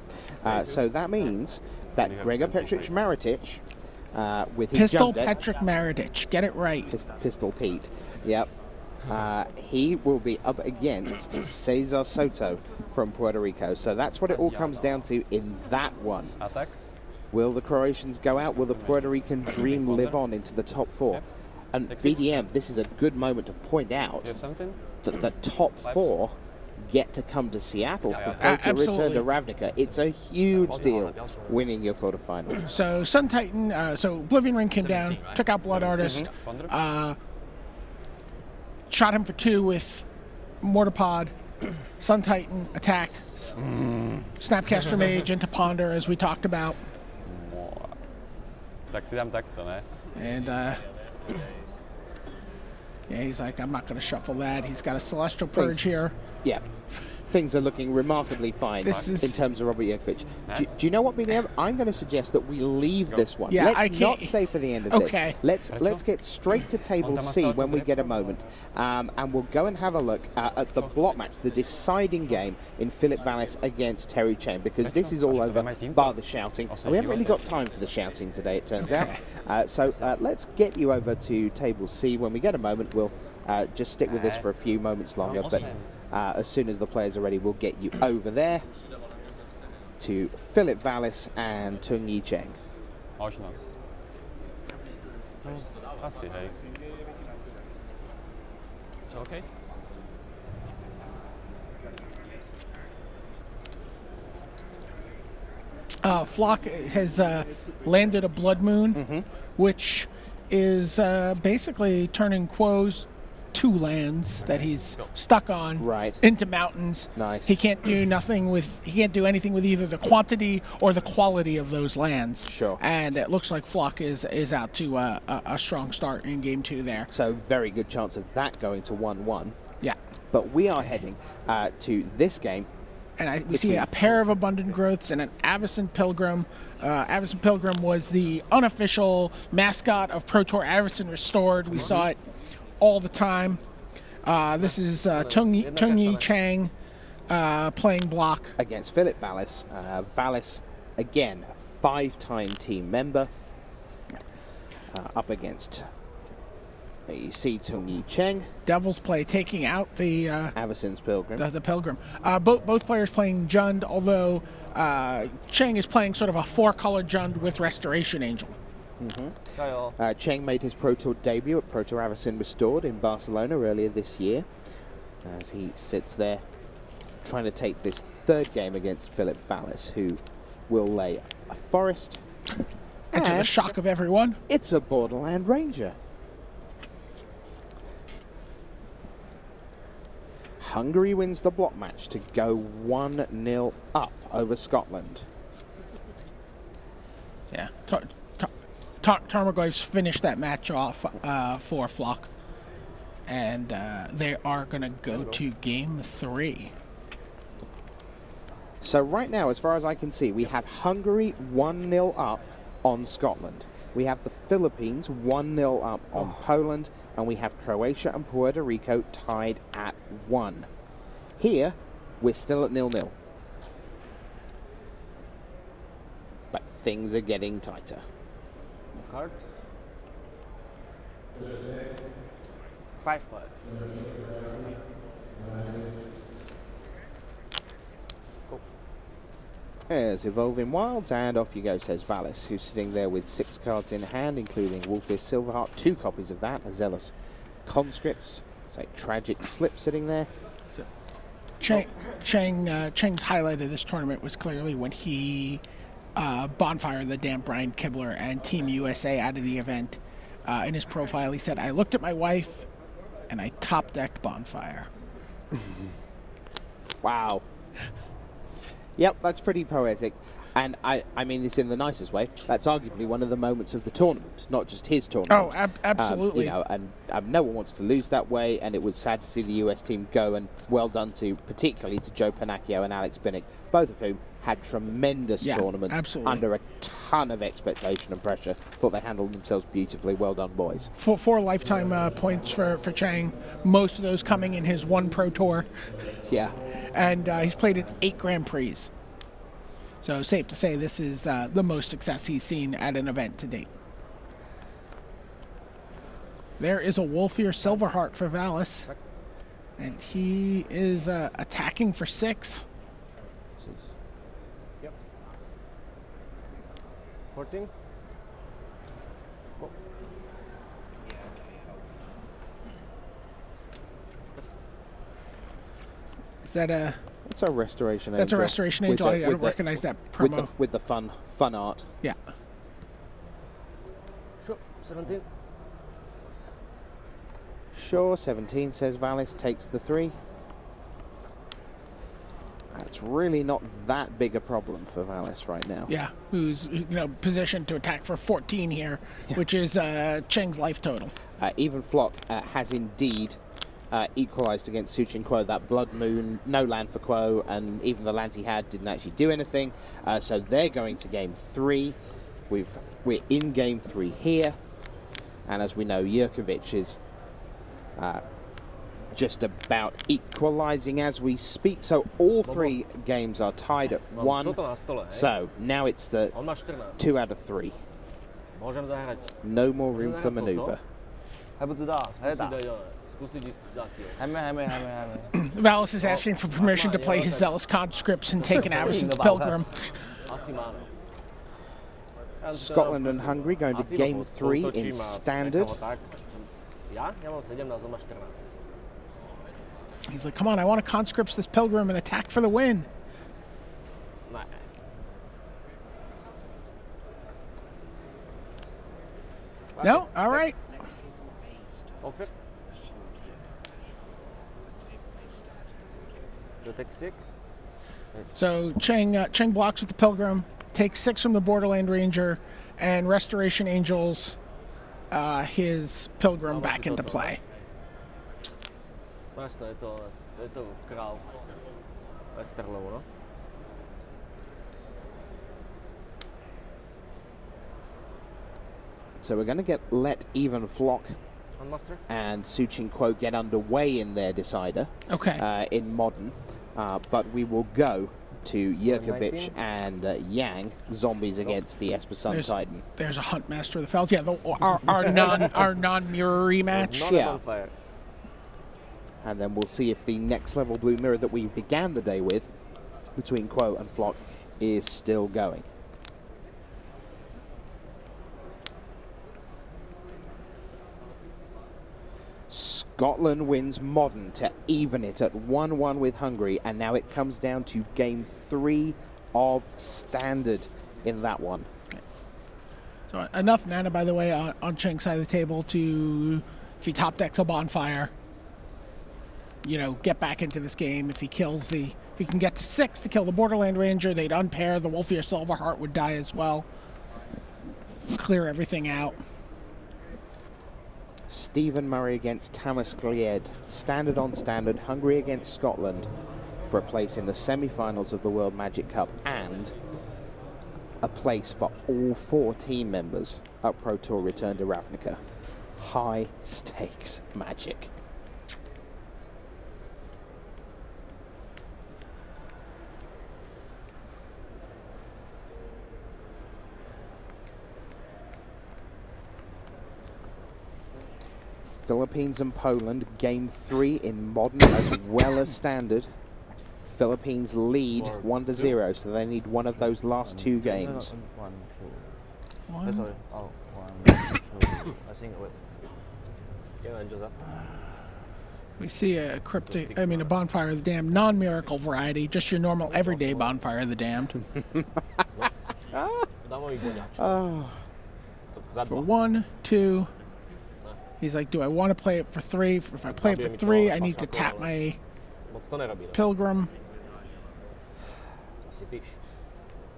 So that means that Gregor Petric Maritic with his Pistol jump deck, Petric Maritic, get it right. Pistol Pete, yep. He will be up against Cesar Soto from Puerto Rico. So that's what it all comes down to in that one. Will the Croatians go out? Will the Puerto Rican dream live on into the top 4? And BDM, this is a good moment to point out that the top 4 get to come to Seattle for to return to Ravnica. It's a huge deal winning your quarterfinal. So Sun Titan, so Oblivion Ring came down, took out Blood Artist, shot him for 2 with Mortar Pod. Sun Titan attacked, Snapcaster Mage into Ponder, as we talked about. And yeah, he's like, I'm not going to shuffle that. He's got a Celestial Purge here. Yeah. Things are looking remarkably fine in terms of Robert Jerkovic. Do you know what, BDM? I'm going to suggest that we leave this one. Yeah, let's not stay for the end of this. Let's get straight to table C when we get a moment. And we'll go and have a look at the block match, the deciding game in Philip Vallis against Terry Chen, because this is all over bar the shouting. And we haven't really got time for the shouting today, it turns out. So let's get you over to table C. When we get a moment, we'll just stick with this for a few moments longer. But as soon as the players are ready, we'll get you over there to Philip Vallis and Tung Yi Cheng. It's okay. Flock has landed a Blood Moon, which is basically turning Quo's 2 lands that he's stuck on into mountains. Nice. He can't do anything with either the quantity or the quality of those lands. Sure. And it looks like Flock is out to a strong start in game 2 there. So very good chance of that going to 1-1. Yeah. But we are heading to this game. And we see a pair of Abundant Growths and an Avacyn Pilgrim. Avacyn Pilgrim was the unofficial mascot of Pro Tour Avacyn Restored. We saw it all the time. This is Tung Yi Cheng playing block against Philip Vallis. Vallis, again, 5-time team member, up against you see Tung Yi Cheng. Devil's Play taking out the Avacyn's Pilgrim. The Pilgrim. Both players playing Jund, although Cheng is playing sort of a 4-color Jund with Restoration Angel. Cheng made his Pro Tour debut at Pro Tour Avacyn Restored in Barcelona earlier this year, as he sits there trying to take this third game against Philip Vallis, who will lay a forest. And to the shock of everyone, it's a Borderland Ranger. Hungary wins the block match to go 1-0 up over Scotland. Yeah, Tarmogoyf's finished that match off for Flock. And they are going to go to game 3. So right now, as far as I can see, we have Hungary 1-0 up on Scotland. We have the Philippines 1-0 up on Poland, and we have Croatia and Puerto Rico tied at 1. Here, we're still at 0-0. But things are getting tighter. Cards. 5-5. There's Evolving Wilds, and off you go, says Vallis, who's sitting there with 6 cards in hand, including Wolfist Silverheart, 2 copies of that, a Zealous Conscripts, say Tragic Slip sitting there. So, Cheng's highlight of this tournament was clearly when he bonfired the damn Brian Kibler and Team USA out of the event. In his profile, he said, "I looked at my wife and I top-decked Bonfire." Wow. Yep, that's pretty poetic. And I mean this in the nicest way. That's arguably one of the moments of the tournament, not just his tournament. Oh, absolutely. You know, and no one wants to lose that way, and it was sad to see the US team go, and well done to, particularly to Joe Panacchio and Alex Binnick, both of whom had tremendous tournaments under a ton of expectation and pressure. Thought they handled themselves beautifully. Well done, boys. 4 lifetime points for Chang, most of those coming in his 1 Pro Tour. Yeah. And he's played in 8 Grand Prix. So safe to say this is the most success he's seen at an event to date. There is a Wolfir Silverheart for Vallis. And he is attacking for 6. Yep. 14. Go. Is that a... That's a Restoration Angel. That's a Restoration Angel. I don't recognize that promo. With the fun art. Yeah. Sure, 17. Sure, 17, says Vallis, takes the 3. That's really not that big a problem for Vallis right now. Yeah, who's positioned to attack for 14 here, which is Cheng's life total. Even Flock has indeed equalized against Suchin Quo. That Blood Moon, no land for Quo, and even the lands he had didn't actually do anything. So they're going to game 3. We're in game 3 here, and as we know, Jurkovic is just about equalizing as we speak. So all 3 games are tied at 1. So now it's the 2 out of 3. No more room for maneuver. Vallis is asking for permission to play his Zealous Conscripts and take an Avacyn's Pilgrim. Scotland and Hungary going to game 3 in standard. He's like, come on, I want to Conscripts this Pilgrim and attack for the win. No? All right. So take 6. So Cheng blocks with the Pilgrim, takes 6 from the Borderland Ranger, and Restoration Angels his Pilgrim back into play. So we're going to let even Flock and Suchin Quo get underway in their decider in Modern, but we will go to Jurkovic and Yang, zombies against the Esper Sun Titan. There's a Huntmaster of the Fells. Yeah, our non-mirror rematch. Yeah. And then we'll see if the next level blue mirror that we began the day with, between Quo and Flock, is still going. Scotland wins modern to even it at 1-1 with Hungary, and now it comes down to game 3 of standard in that one. So enough mana, by the way, on Cheng's side of the table to, if he top decks a bonfire, you know, get back into this game. If he kills the, if he can get to 6 to kill the Borderland Ranger, they'd unpair. The Wolfie or Silverheart would die as well. Clear everything out. Stephen Murray against Tamas Glied. Standard on standard. Hungary against Scotland for a place in the semi-finals of the World Magic Cup and a place for all 4 team members at Pro Tour Return to Ravnica. High stakes Magic. Philippines and Poland, game 3 in modern as well as standard. Philippines lead 1-0, so they need one of those last 2 games. We see a cryptic, I mean a Bonfire of the Damned, non-miracle variety, just your normal everyday Bonfire of the Damned. For 1, 2. He's like, do I want to play it for 3? If I play it for 3, I need to tap my Pilgrim.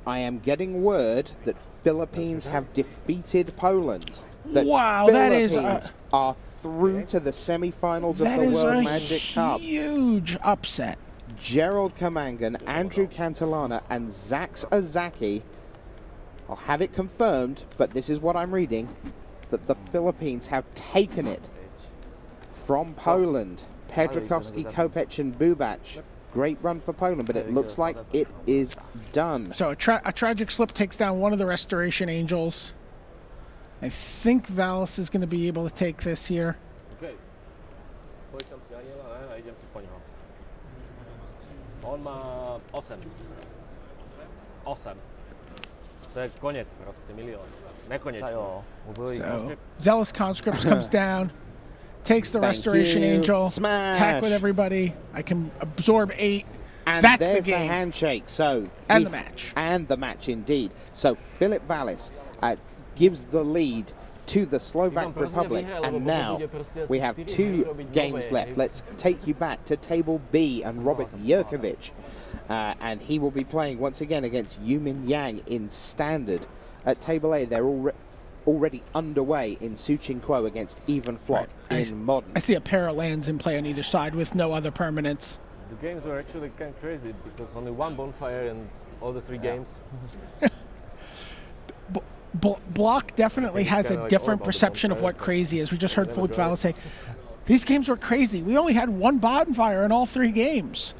I am getting word that Philippines have defeated Poland. That wow, Philippines that is are through to the semi-finals of the World Magic Cup. Huge upset. Gerald Kamangan, Andrew Cantillana, and Zax Azaki. I'll have it confirmed, but this is what I'm reading, that the Philippines have taken it from Poland. Pedrakowski, Kopech, and Bubac. Great run for Poland, but it looks like it is done. So a tragic slip takes down one of the Restoration Angels. I think Valis is going to be able to take this here. Okay. On má 8. 8. To je koniec proste, milión. Nekonečný. So, Zealous Conscripts comes down, takes the Restoration Angel, Smash. attack with everybody. I can absorb 8. And that's there's the game. handshake. So And the match. And the match indeed. So Philip Valis gives the lead to the Slovak Republic, and now we have 2 games left. Let's take you back to Table B and Robert Jurkovic, and he will be playing once again against Yumin Yang in Standard. At Table A, they're already underway in Suchin Kuo against Even Flock in Modern. I see a pair of lands in play on either side with no other permanents. The games were actually kind of crazy because only 1 bonfire in all the 3 games. Block definitely has a different perception of what crazy is. We just heard Philip Valis say, these games were crazy. We only had 1 bonfire in all 3 games.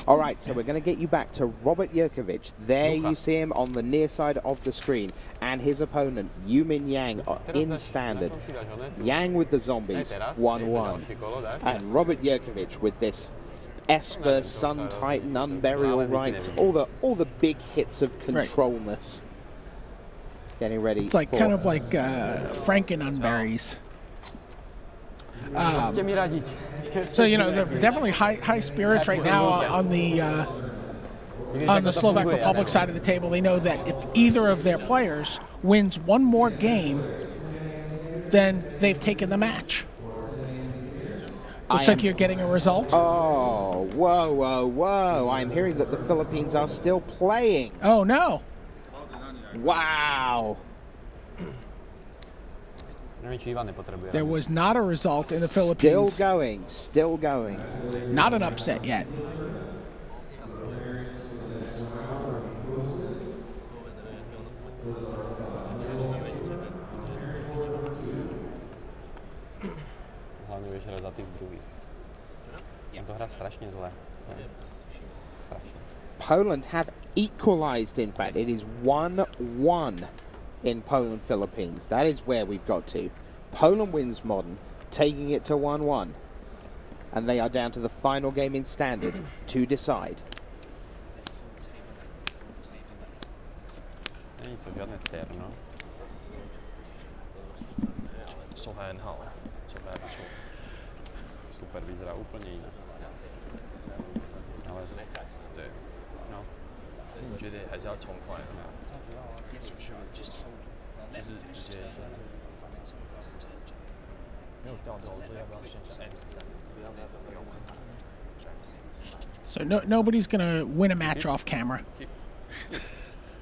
All right, so we're going to get you back to Robert Jurkovic. There you see him on the near side of the screen, and his opponent, Yumin Yang, in Standard. Yang with the zombies, 1-1. And Robert Jurkovic with this Esper, Sun Titan, Unburial Rites, all the big hits of controlness. Getting ready. It's like kind of like Franken Unburies. So you know, they're definitely high spirits right now on the Slovak Republic side of the table. They know that if either of their players wins 1 more game, then they've taken the match. Looks like you're getting a result. Oh, whoa, whoa, whoa. I'm hearing that the Philippines are still playing. Oh, no. Wow. There was not a result in the Philippines. Still going. Not an upset yet. Poland have equalized, in fact. It is 1-1 in Poland, Philippines. That is where we've got to. Poland wins Modern, taking it to 1-1. And they are down to the final game in Standard to decide. 手牌很好，手牌还不错。Super vyzerá úplně jinak. Ale 对， no, 是你觉得还是要冲快，就是直接没有掉头，我说要不要先下 M13？不要玩。So nobody's gonna win a match off camera.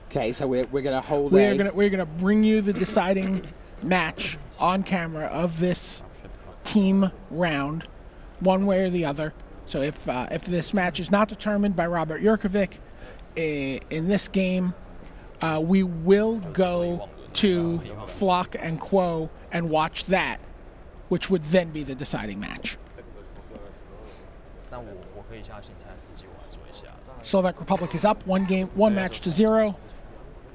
Okay, so we're gonna hold. We're gonna bring you the deciding match on camera of this team round, one way or the other. So if this match is not determined by Robert Jurkovic in this game, we will go to Flock and Quo and watch that, which would then be the deciding match. Slovak Republic is up one match to 0.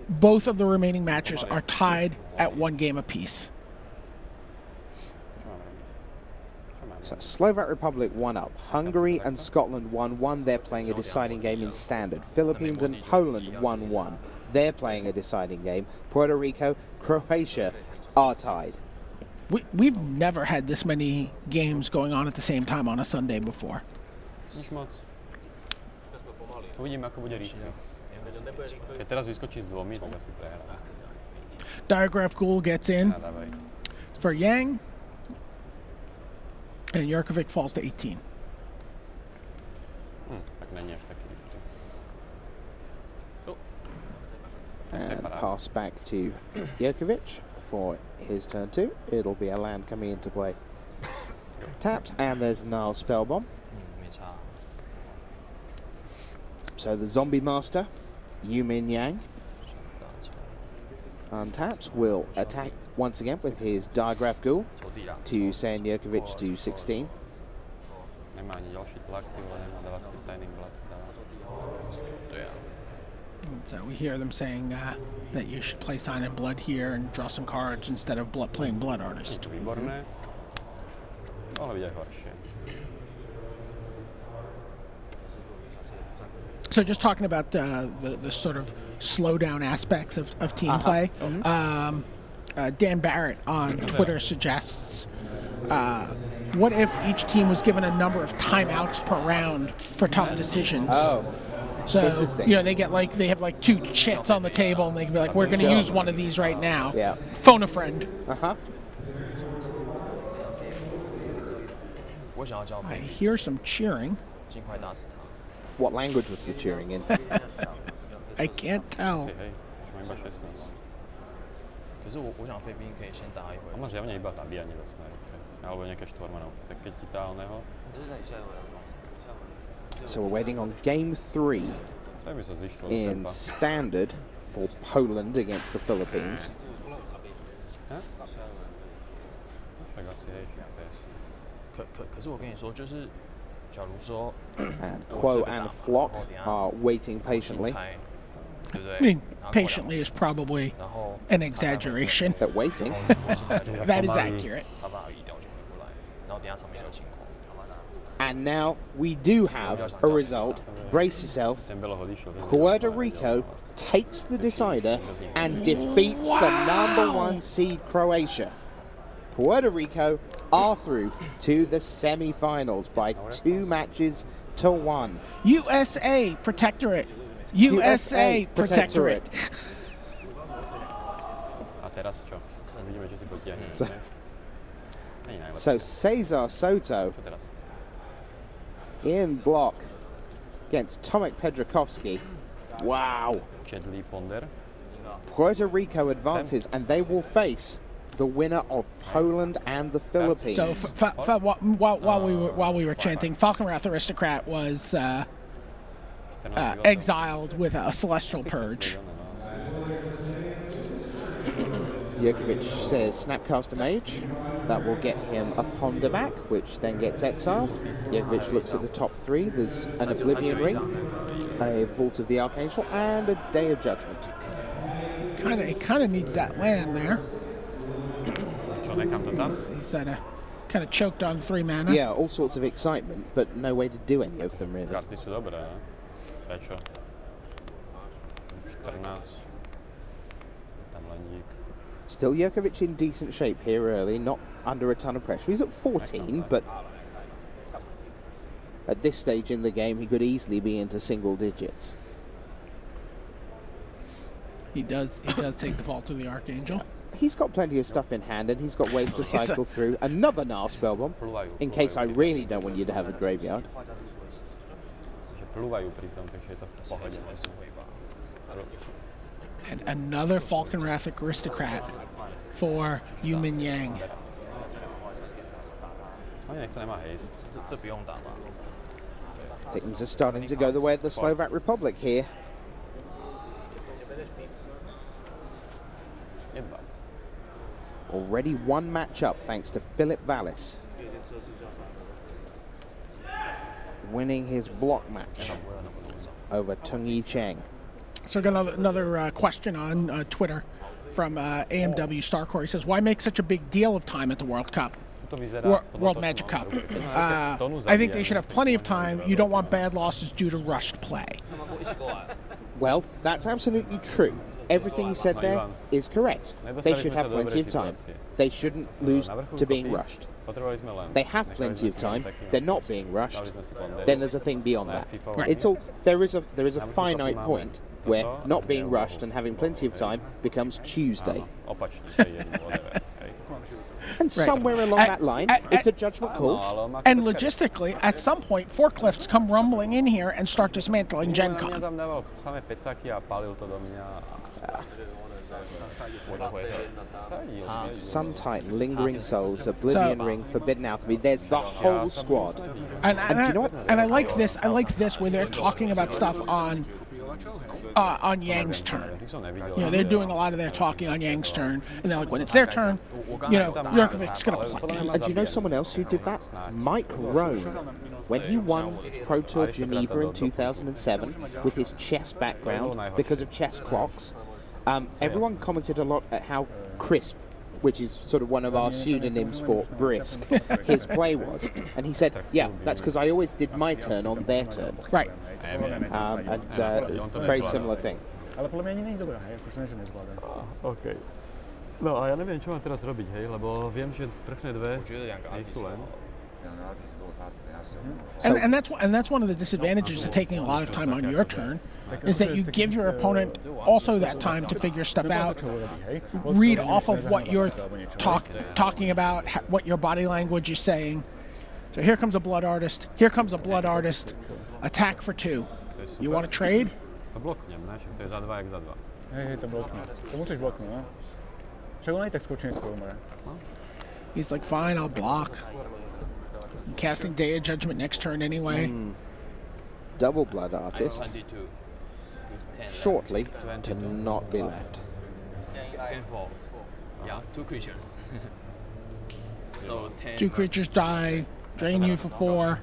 Both of the remaining matches are tied at 1 game apiece. So Slovak Republic 1 up. Hungary and Scotland 1-1. They're playing a deciding game in standard. Philippines and Poland 1-1. They're playing a deciding game. Puerto Rico, Croatia are tied. We've never had this many games going on at the same time on a Sunday before. Nic moc. Uvidíme, ako bude rýchlo. Keď teraz vyskočí s 2, tak asi prehrá. Diagraph Ghoul gets in for Yang, and Jurkovic falls to 18. Tak není až taký. And pass back to Jurkovic for his turn 2. It'll be a land coming into play. Tapped, and there's Nile Spellbomb. So the Zombie Master, Yumin Yang, untaps, will attack once again with his Diagraph Ghoul to send Jurkovic to 16. Nemá ani ďalší tlak, nemá, dáva si Signing Blood. So we hear them saying that you should play Sign in Blood here and draw some cards instead of playing Blood Artist. Výborné. Mohlo byť aj horšie. So just talking about the sort of slowdown aspects of team play, Dan Barrett on Twitter suggests, what if each team was given a number of timeouts per round for tough decisions? Oh. So, you know, they have like 2 chits on the table and they can be like, we're going to use one of these right now. Yeah. Phone a friend. I hear some cheering. What language was the cheering in? I can't tell. On má zjavne iba zabíjanie zase na ruke. Alebo nejaké štvormanovky. Tak keď ti dá oného... So we're waiting on game 3 in standard for Poland against the Philippines. And Quo and Flock are waiting patiently. I mean, patiently is probably an exaggeration. They're waiting. That is accurate. And now we do have a result. Brace yourself. Puerto Rico takes the decider and defeats the #1 seed Croatia. Puerto Rico are through to the semi-finals by 2 matches to 1. USA Protectorate. USA Protectorate. So Cesar Soto in block against Tomek Pedrakovsky. Wow. Puerto Rico advances and they will face the winner of Poland and the Philippines. So while we were chanting, Falconwrath Aristocrat was exiled with a Celestial Purge. Jurkovic says Snapcaster Mage. That will get him a Ponder back, which then gets exiled. Jurkovic looks at the top 3. There's an Oblivion Ring, a Vault of the Archangel, and a Day of Judgment. It kind of needs that land there. He's kind of choked on 3 mana. Yeah, all sorts of excitement, but no way to do any of them really. Still Jurkovic in decent shape here early, not under a ton of pressure. He's at 14, but at this stage in the game, he could easily be into single digits. He does take the fall to the Archangel. He's got plenty of stuff in hand, and he's got ways to cycle through. Another Gnar Spellbomb, in case I really don't want you to have a graveyard. And another Falconwrath Aristocrat for Yumin Yang. Things are starting to go the way of the Slovak Republic here. Already one match up thanks to Philip Vallis winning his block match over Tung Yi Cheng. So I got another question on Twitter from AMW Starcore. He says, why make such a big deal of time at the World Cup? World Magic Cup. I think they should have plenty of time. You don't want bad losses due to rushed play. Well, that's absolutely true. Everything he said there is correct. They should have plenty of time. They shouldn't lose to being rushed. They have plenty of time. They're not being rushed. Then there's a thing beyond that. It's all there is a finite point where not being rushed and having plenty of time becomes Tuesday. And somewhere along that line, it's a judgment call. And logistically, at some point, forklifts come rumbling in here and start dismantling Gen Con. Sun Titan, Lingering Souls, Oblivion Ring, Forbidden Alchemy. There's the whole squad. And you know what? And I like this. I like this where they're talking about stuff on Yang's turn. You know, they're doing a lot of their talking on Yang's turn, and they're like, when it's their turn, you know, Jurkovic's going to play. And do you know someone else who did that? Mike Rohn. When he won Pro Tour Geneva in 2007 with his chess background because of chess clocks, everyone commented a lot at how crisp, which is sort of one of our pseudonyms for brisk, his play was. And he said, yeah, that's because I always did my turn on their turn. Right. Very similar thing. OK. No a ja neviem, čo mám teraz robiť, hej, lebo viem, že vrchné dve sú len. And that's one of the disadvantages of taking a lot of time on your turn, is that you give your opponent also that time to figure stuff out, read off of what you're talking about, what your body language is saying. So here comes a Blood Artist. Here comes a Blood Artist. Attack for 2. You want to trade? To bloknem, ne? To je za 2 jak za 2. Hej, to bloknúť. To musíš bloknúť, no? Však on aj tak skočí neskôr umre. He's like, fine, I'll block. I'm casting Day of Judgment next turn anyway. Double Blood Artist. Shortly to not be left. Yeah, 2 creatures. So 10 2 creatures die, drain you for 4.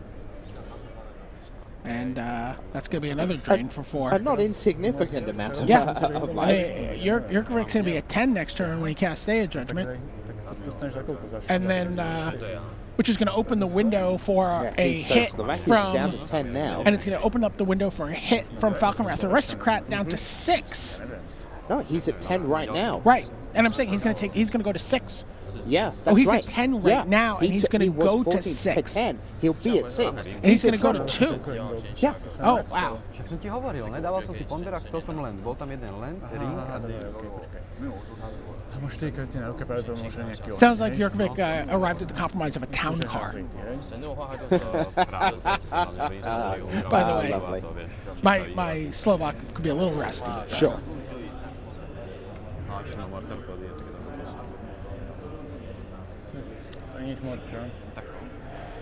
And that's going to be another drain for 4. A not insignificant amount of, of life. Jurkovic's going to be at 10 next turn when he casts Day of Judgment. And then, which is going to open the window for a hit from, down to 10 now. And it's going to open up the window for a hit from Falconwrath Aristocrat down to 6. No, he's at 10 right now. Right. And I'm saying he's going to go to 6. Yeah, that's he's right. at 10 right now, and he's going to go to 6. 10. He'll be at 6. And he's going to go to 2. Yeah. Oh, wow. Však som ti hovoril, nedával som si ponder a chcel som land. Bol tam jeden land, ring a Sounds like Jurkovic arrived at the compromise of a town car. By the way, my Slovak could be a little rusty. Sure.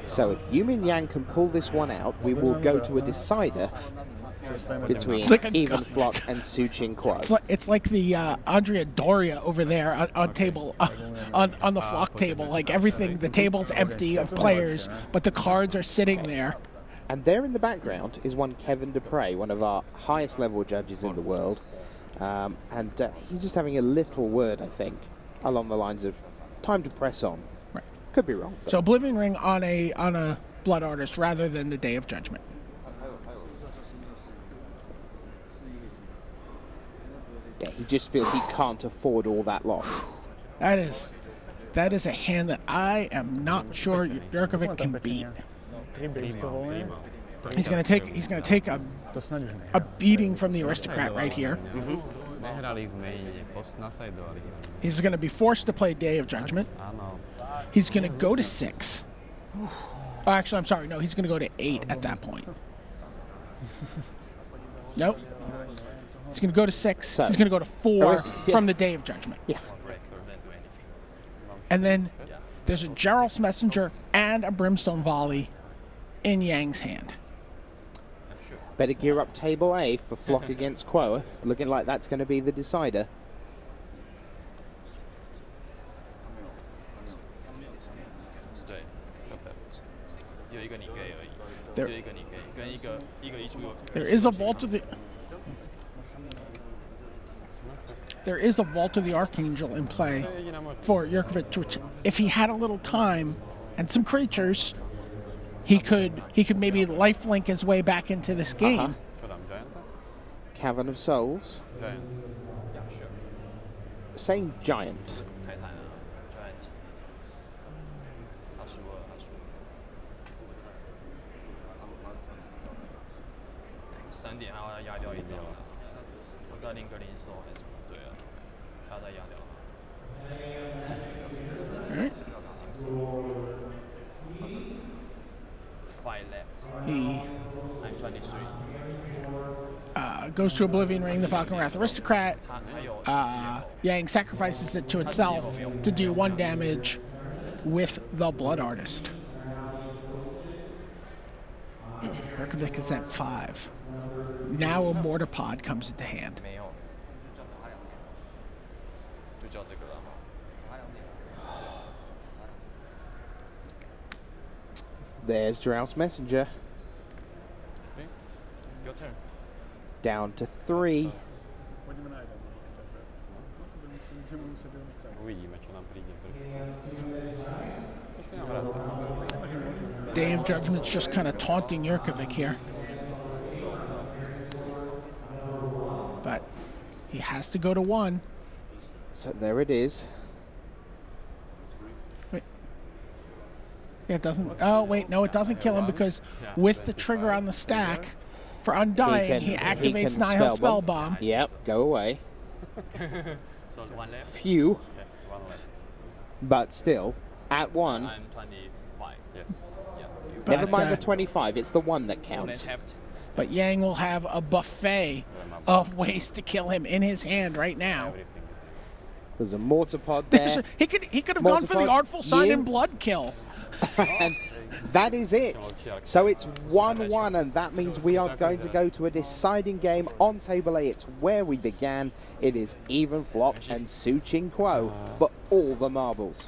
So if Yumin Yang can pull this one out, we will go to a decider between Even Flock and Suchin Quo. It's like the Andrea Doria over there on table on the Flock table. Like everything, the table's empty of players, but the cards are sitting there. And there in the background is one Kevin Dupre, one of our highest level judges in the world. And he's just having a little word, I think, along the lines of time to press on. Right. Could be wrong. So Oblivion Ring on a Blood Artist rather than the Day of Judgment. Yeah, he just feels he can't afford all that loss. That is a hand that I am not sure Jurkovic can beat. He's gonna take a beating from the aristocrat right here. He's gonna be forced to play Day of Judgment. He's gonna go to 6. Oh, actually, I'm sorry. No, he's gonna go to 8 at that point. Nope. He's gonna go to 6. So, he's gonna go to 4 from the Day of Judgment. Yeah. And then there's a Gerald's Messenger and a Brimstone Volley in Yang's hand. Better gear up table A for Flock against Quo. Looking like that's going to be the decider. There is a vault of the... There is a Vault of the Archangel in play for Jurkovic, which if he had a little time and some creatures, he could maybe lifelink his way back into this game. Cavern of Souls. Saying giant. He goes to Oblivion Ring, the Falcon Wrath Aristocrat. Yang sacrifices it to itself to do 1 damage with the Blood Artist. Jurkovic is at 5. Now a Mortipod comes into hand. There's Gerald's Messenger. Your turn. Down to 3. Day of Judgment's just kind of taunting Jurkovic here. But he has to go to 1. So there it is. Yeah, it doesn't. Oh, wait, no, it doesn't kill him because with the trigger on the stack for Undying, he activates Nihil Spell Bomb. Yep, go away. So 1 left. Few. But still, at 1. I'm 25. Yes. Yeah. Never mind the 25, it's the 1 that counts. But Yang will have a buffet of ways to kill him in his hand right now. There's a Mortipod there. He could have gone for the Artful Sign and Blood kill. And that is it. So it's 1-1, and that means we are going to go to a deciding game on table A. It's where we began. It is even Flock and Su Ching Kuo for all the marbles.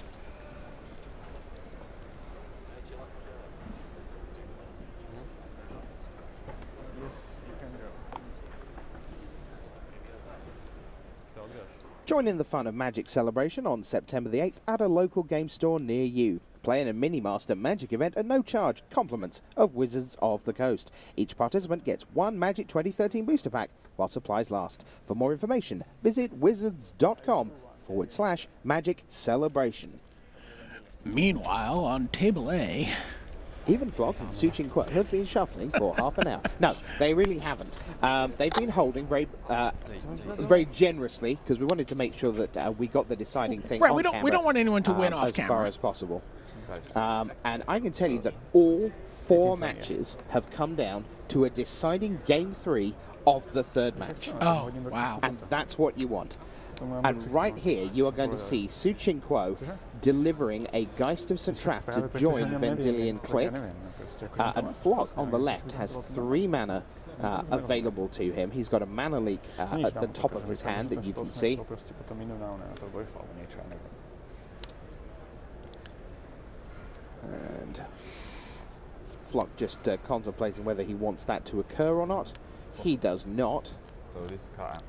Join in the fun of Magic Celebration on September the 8th at a local game store near you. Play in a Mini-Master Magic event at no charge, compliments of Wizards of the Coast. Each participant gets 1 Magic 2013 booster pack while supplies last. For more information, visit wizards.com/Magic Celebration. Meanwhile, on table A... Even Flock and Su Ching Kuo have been shuffling for half an hour. No, they really haven't. They've been holding very generously because we wanted to make sure that we got the deciding thing right, on we camera, don't want anyone to win off as camera. far as possible. And I can tell you that all 4 matches have come down to a deciding game 3 of the 3rd match. Oh, wow. And that's what you want. And right here, you are going to see Su Ching Kuo delivering a Geist of St. Trap to join Vendilion Click. And Flock on the left has 3 mana available to him. He's got a mana leak at the top of his hand that you can see. And Flock just contemplating whether he wants that to occur or not. He does not. So this card.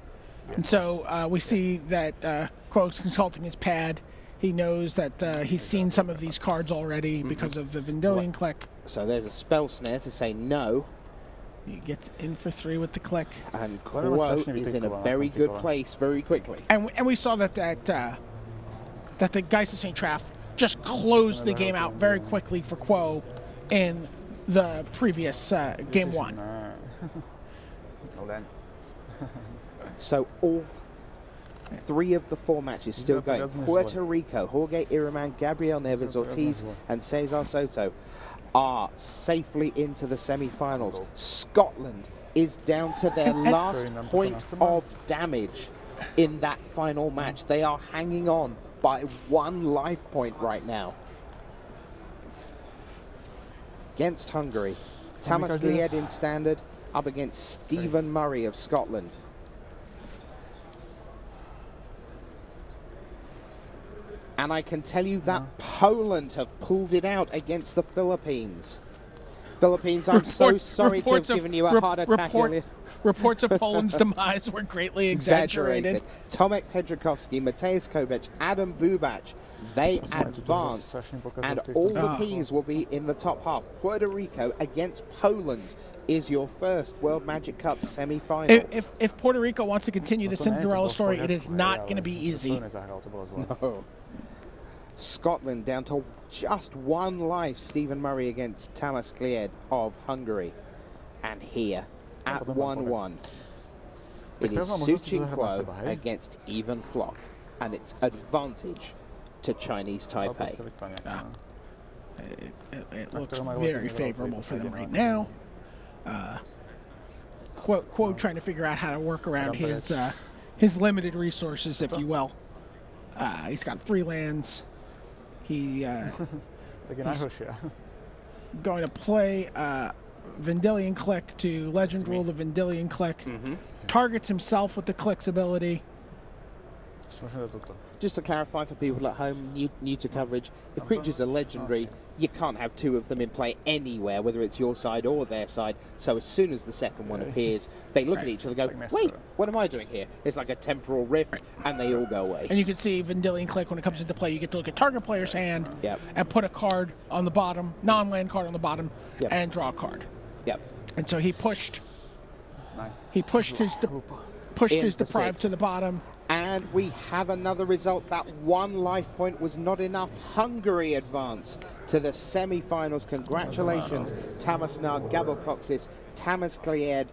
And so we see that Quo's consulting his pad. He knows that he's seen some of these cards already because of the Vendilion Click. So there's a Spell Snare to say no. He gets in for 3 with the click. And Quo is in a very good place very quickly. And we saw that that the Geist of St. Traff just closed the game out very quickly for Quo in the previous game 1. So all 3 of the 4 matches still going. Puerto Rico, Jorge Iriman, Gabriel Neves Ortiz, and Cesar Soto are safely into the semi-finals. Scotland is down to their last point of damage in that final match. They are hanging on by 1 life point right now. Against Hungary, Tamas Glied in standard, up against Stephen Murray of Scotland. And I can tell you that Poland have pulled it out against the Philippines. Philippines, I'm so sorry to have given you a heart attack earlier. Reports of Poland's demise were greatly exaggerated. Tomek Pedrakowski, Mateusz Kovac, Adam Bubac, they advance, and all the Ps will be in the top half. Puerto Rico against Poland is your first World Magic Cup semi-final. If Puerto Rico wants to continue the Cinderella story, it is not going to be easy. No. Scotland down to just 1 life. Stephen Murray against Tamas Glied of Hungary. And here at 1-1, it is Suchin Quo against Even Flock, and it's advantage to Chinese Taipei. It looks very favorable for them right now. Quo trying to figure out how to work around his limited resources, if you will. He's got 3 lands. He's going to play Vendilion Click to Legend Rule the Vendilion Click. Targets himself with the Click's ability. Just to clarify for people at home new to coverage, if creatures are legendary, you can't have 2 of them in play anywhere, whether it's your side or their side. So as soon as the second one appears, they look at each other and go, wait, what am I doing here? It's like a temporal rift, and they all go away. And you can see Vendilion Click, when it comes into play, you get to look at target player's hand and put a card on the bottom, non-land card on the bottom, and draw a card. And so he pushed his deprived to the bottom. And we have another result. That 1 life point was not enough. Hungary advance to the semi-finals. Congratulations, Tamas Gabocoxis, Tamas Glied.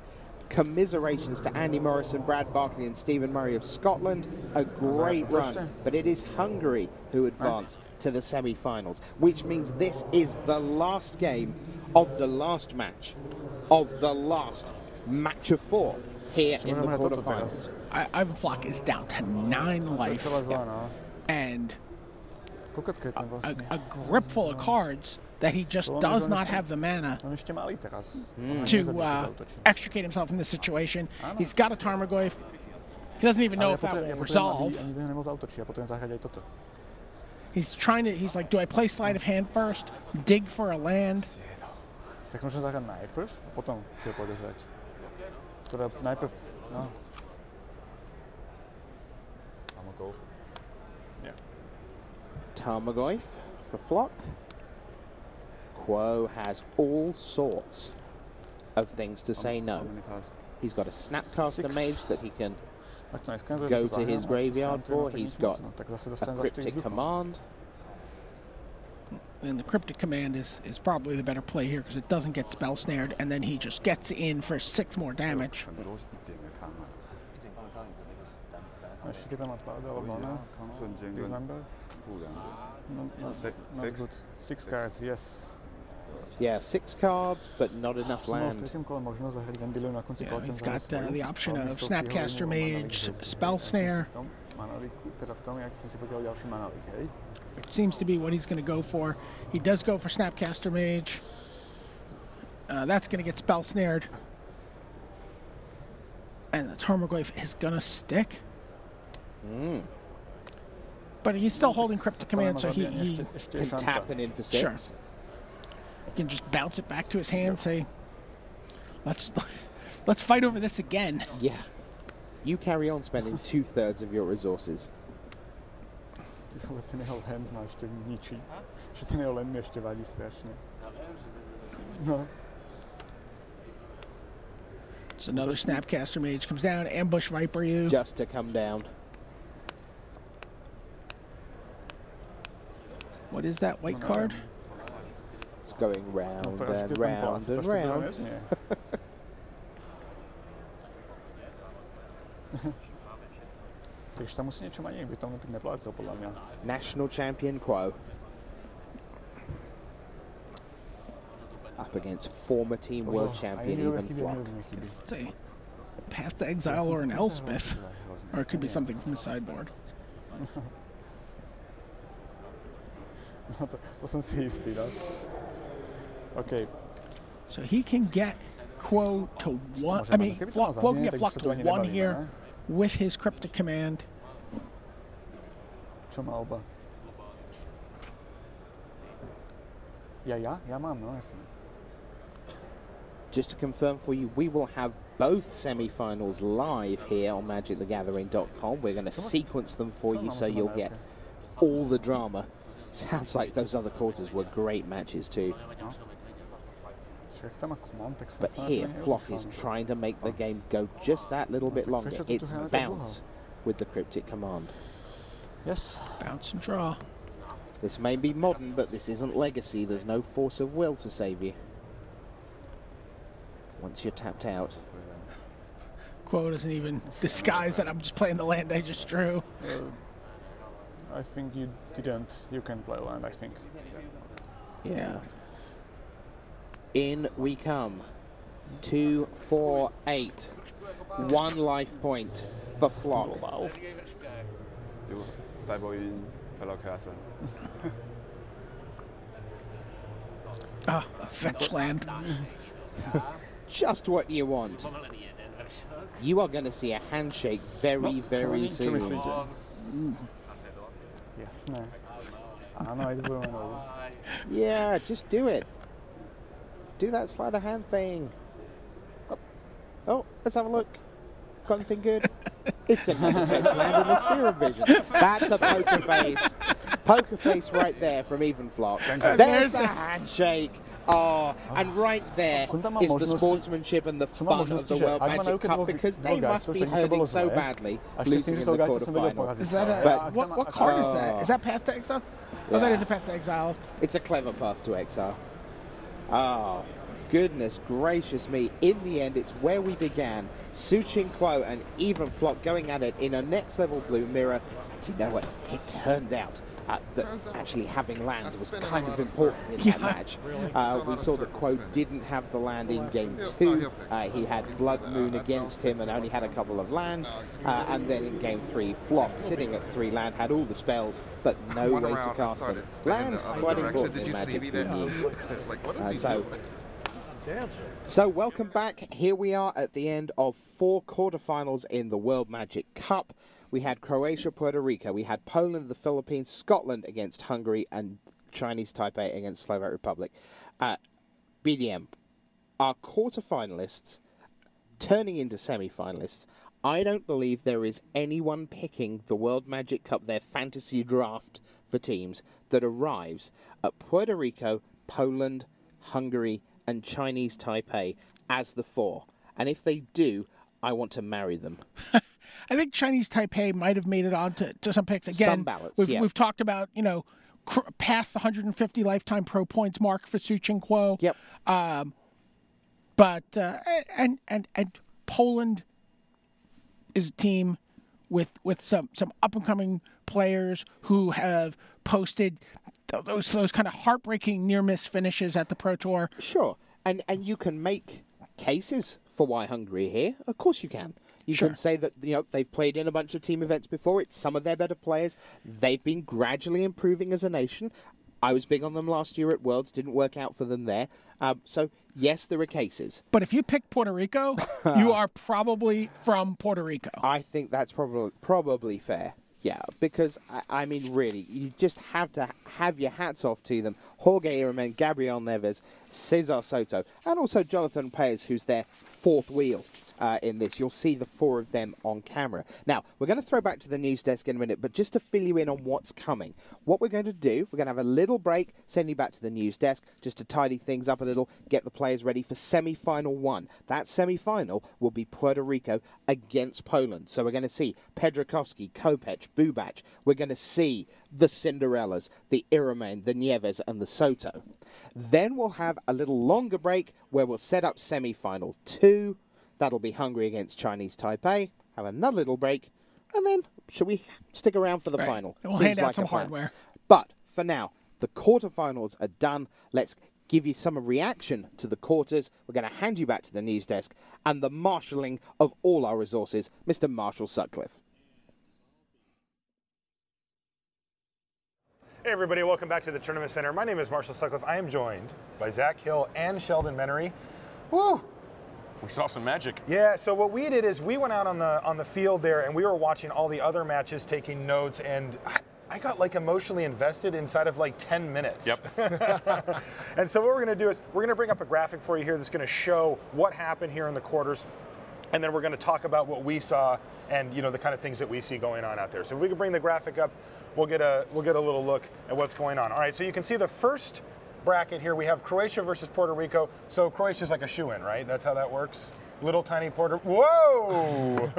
Commiserations to Andy Morrison, Brad Barkley, and Stephen Murray of Scotland. A great run, but it is Hungary who advance to the semi-finals, which means this is the last game of the last match of the last match of 4 here in the quarterfinals. Ivan Flock is down to 9 life and a grip full of cards that he just does not have the mana to extricate himself from this situation. He's got a Tarmogoyf. He doesn't even know if that will resolve. He's like, do I play sleight of hand first, dig for a land? Tak možno zahrať najprv a potom si ho podržať. Teda najprv, no. Tarmogoyf. Yeah. Tarmogoyf for Flock. Quo has all sorts of things to say no. He's got a Snapcaster Mage that he can go to his graveyard for. He's got a Cryptic Command. And the Cryptic Command is probably the better play here because it doesn't get spell snared, and then he just gets in for 6 more damage. Six cards, yes. Yeah, 6 cards, but not enough land. Yeah, he's got the option of Snapcaster Mage, Spell Snare. Which seems to be what he's going to go for. He does go for Snapcaster Mage. That's going to get Spell Snared. And the Tarmogoyf is going to stick. But he's still holding Cryptic Command, so he can tap it in for 6. Sure. He can just bounce it back to his hand, say, let's fight over this again. Yeah. You carry on spending 2/3 of your resources. Ten jeho hand ma ešte ničí. Že ten jeho land mi ešte vadí strašne. No. So another Snapcaster Mage comes down, ambush Viper you. Just to come down. What is that white card? It's going round No, and round and round. Takže tam musí niečo mať, inak by tomu tak neplácal, podľa mňa. National champion Quo. Up against former team world champion Even Flock. It's a Path to Exile or an Elspeth. Or it could be something from the sideboard. No to som si istý, no. OK. So he can get Quo to 1. I mean, Quo can get Flock to 1 here with his Cryptic Command. Čo má oba? Ja mám, no jasne. Just to confirm for you, we will have both semi-finals live here on MagicTheGathering.com. We're going to sequence them for you so you'll get all the drama. Sounds like those other quarters were great matches too. But here, Flock is trying to make the game go just that little bit longer. It's bounce with the Cryptic Command. Yes. Bounce and draw. This may be modern, but this isn't Legacy. There's no force of will to save you. Once you're tapped out. Quo doesn't even disguise that I'm just playing the land I just drew. I think you didn't. You can play land, I think. Yeah. In we come. 2, 4, 8. 1 life point for Flock. Ah, fetch land. Just what you want. You are going to see a handshake very, very soon. Jasné. Áno, aj to budeme novú. Yeah, just do it. Do that sleight of hand thing. Oh, let's have a look. Got anything good? It's another fetch land in the Serum Vision. That's a poker face. Poker face right there from Even Flock. There's the handshake. Oh, and right there is the sportsmanship and the fun of the World Magic Cup, because they must be hurting so badly losing in the quarterfinal. Is that a, what card is that? Is that Path to Exile? Oh, that is a Path to Exile. It's a clever Path to Exile. Oh, goodness gracious me. In the end, it's where we began. Suchin Quo and Even Flock going at it in a next level blue mirror. And you know what? It turned out that actually having land was kind of important in that match. We saw that Quo didn't have the land in game 2. He had Blood Moon against him and only had a couple of land. And then in game 3, Flock, sitting at 3 land, had all the spells, but no way to cast them. Land, quite important in Magic. So welcome back. Here we are at the end of 4 quarterfinals in the World Magic Cup. We had Croatia, Puerto Rico. We had Poland, the Philippines, Scotland against Hungary, and Chinese Taipei against Slovak Republic. BDM, our quarterfinalists turning into semi-finalists. I don't believe there is anyone picking the World Magic Cup, their fantasy draft for teams, that arrives at Puerto Rico, Poland, Hungary, and Chinese Taipei as the 4. And if they do, I want to marry them. I think Chinese Taipei might have made it on to some picks. Again, some ballots, we've talked about, you know, past the 150 lifetime pro points mark for Suchin Quo. Yep. But Poland is a team with some up and coming players who have posted those kind of heartbreaking near miss finishes at the Pro Tour. Sure, and you can make cases for why Hungary are here. Of course you can. You can say that, you know, they've played in a bunch of team events before. It's some of their better players. They've been gradually improving as a nation. I was big on them last year at Worlds. Didn't work out for them there. So, yes, there are cases. But if you pick Puerto Rico, you are probably from Puerto Rico. I think that's probably fair. Yeah, because, I mean, really, you just have to have your hats off to them. Jorge Irimen, Gabriel Neves, Cesar Soto, and also Jonathan Paez, who's their 4th wheel. in this. You'll see the 4 of them on camera. Now, we're going to throw back to the news desk in a minute, but just to fill you in on what's coming, what we're going to do, we're going to have a little break, send you back to the news desk, just to tidy things up a little, get the players ready for semi-final 1. That semi-final will be Puerto Rico against Poland. So we're going to see Pedrakowski, Kopech, Bubac. We're going to see the Cinderellas, the Iramen, the Nieves, and the Soto. Then we'll have a little longer break where we'll set up semi-final 2. That'll be Hungary against Chinese Taipei. Have another little break. And then, should we stick around for the final? We'll hand out some hardware. But for now, the quarterfinals are done. Let's give you some reaction to the quarters. We're going to hand you back to the news desk and the marshalling of all our resources, Mr. Marshall Sutcliffe. Hey everybody, welcome back to the Tournament Center. My name is Marshall Sutcliffe. I am joined by Zach Hill and Sheldon Menery. Woo! We saw some magic. Yeah, so what we did is we went out on the field there and we were watching all the other matches, taking notes, and I got like emotionally invested inside of like 10 minutes. Yep. And so what we're going to do is we're going to bring up a graphic for you here that's going to show what happened here in the quarters, and then we're going to talk about what we saw and the kind of things that we see going on out there. So if we can bring the graphic up, we'll get a little look at what's going on. All right, so you can see the first bracket here. We have Croatia versus Puerto Rico. So Croatia's like a shoe-in, right? That's how that works. Little tiny Puerto. Whoa!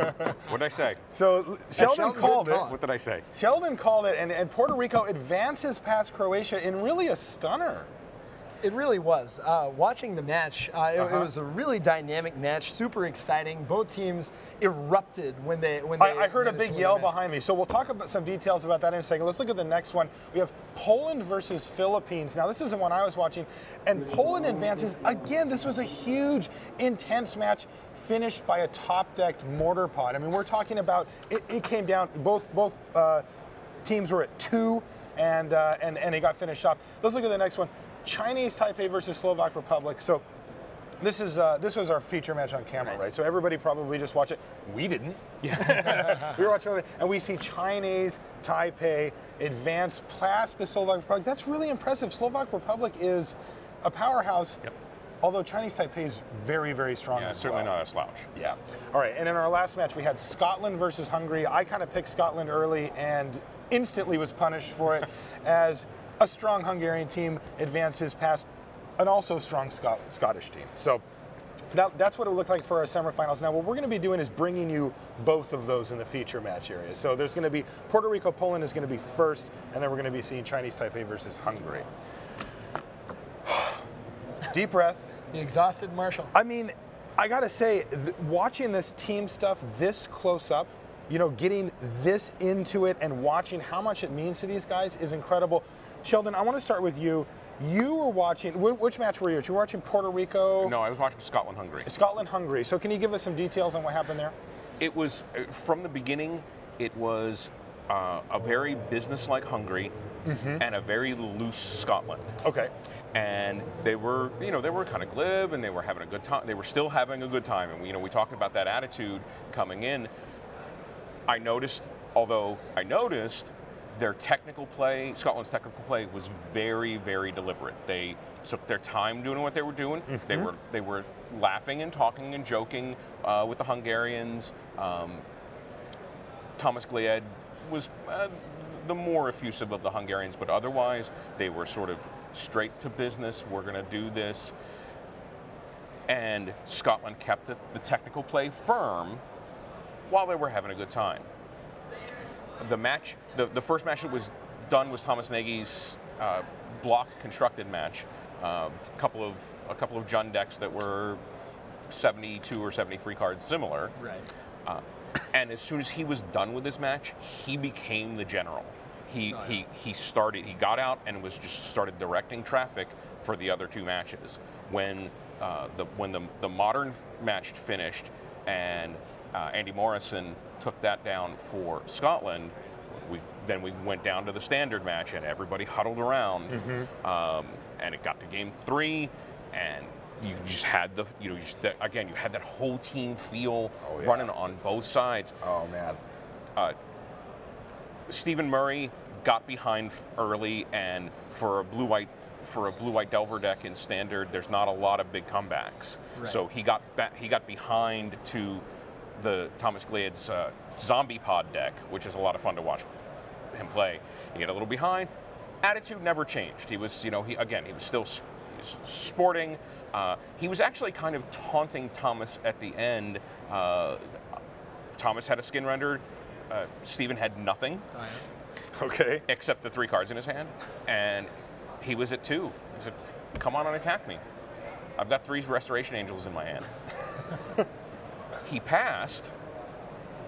What did I say? So Sheldon called it. What did I say? Sheldon called it, and Puerto Rico advances past Croatia in really a stunner. It really was. Watching the match, it was a really dynamic match, super exciting. Both teams erupted when they. I heard a big yell behind me, so we'll talk about some details about that in a second. Let's look at the next one. We have Poland versus Philippines. Now, this is the one I was watching, and Poland advances again. This was a huge, intense match, finished by a top-decked mortar pod. I mean, we're talking about it came down. Both teams were at 2, and it got finished off. Let's look at the next one. Chinese Taipei versus Slovak Republic. So this was our feature match on camera, right? So everybody probably just watched it. We didn't. Yeah. We were watching it, and we see Chinese Taipei advance past the Slovak Republic. That's really impressive. Slovak Republic is a powerhouse. Yep. Although Chinese Taipei is very, very strong as certainly well. not a slouch. Yeah. All right, and in our last match, we had Scotland versus Hungary. I kind of picked Scotland early and instantly was punished for it as a strong Hungarian team advances past an also strong Scottish team. So that's what it looked like for our semifinals. Now, what we're going to be doing is bringing you both of those in the feature match area. So there's going to be Puerto Rico, Poland is going to be first, and then we're going to be seeing Chinese Taipei versus Hungary. Deep breath. The exhausted Marshall. I mean, I got to say, watching this team stuff this close up, getting this into it and watching how much it means to these guys is incredible. Sheldon, I want to start with you. You were watching, which match were you? You were watching Puerto Rico? No, I was watching Scotland-Hungary. Scotland-Hungary. So can you give us some details on what happened there? It was, from the beginning, it was a very business-like Hungary and a very loose Scotland. Okay. And they were, they were kind of glib and they were having a good time. They were still having a good time. And, we talked about that attitude coming in. I noticed their technical play, Scotland's technical play, was very, very deliberate. They took their time doing what they were doing. They were laughing and talking and joking with the Hungarians. Thomas Glied was the more effusive of the Hungarians, but otherwise they were sort of straight to business. We're going to do this. And Scotland kept the technical play firm while they were having a good time. The first match that was done was Thomas Nagy's block constructed match. A couple of Jun decks that were 72 or 73 cards similar. Right. And as soon as he was done with this match, he became the general. He got out and started directing traffic for the other 2 matches. When the modern match finished and Andy Morrison took that down for Scotland, then we went down to the standard match and everybody huddled around, and it got to game 3, and you just had you had that whole team feel running on both sides. Oh man. Stephen Murray got behind early, and for a blue-white for a blue-white Delver deck in Standard, there's not a lot of big comebacks. Right. So he got behind to the Thomas Glade's Zombie Pod deck, which is a lot of fun to watch him play. He got a little behind. Attitude never changed. He was, he was still sporting. He was actually kind of taunting Thomas at the end. Thomas had a skin rendered. Steven had nothing. Oh, yeah. Okay. Except the 3 cards in his hand. And he was at 2. He said, come on and attack me. I've got 3 Restoration Angels in my hand. He passed.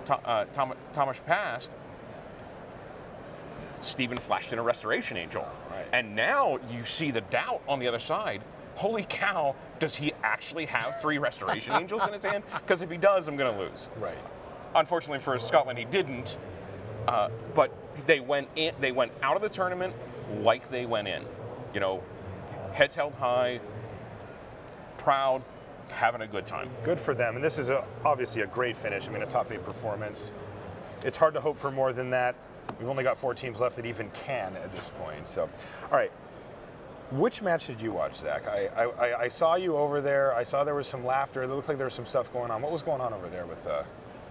Thomas passed. Steven flashed in a Restoration Angel. Right. And now you see the doubt on the other side. Holy cow, does he actually have 3 Restoration Angels in his hand? Because if he does, I'm going to lose. Right. Unfortunately for Scotland, he didn't. But they went out of the tournament like they went in. Heads held high, proud, having a good time. Good for them. And this is obviously a great finish. I mean, a top 8 performance. It's hard to hope for more than that. We've only got 4 teams left that even can at this point. So, all right. Which match did you watch, Zach? I saw you over there. I saw there was some laughter. It looked like there was some stuff going on. What was going on over there with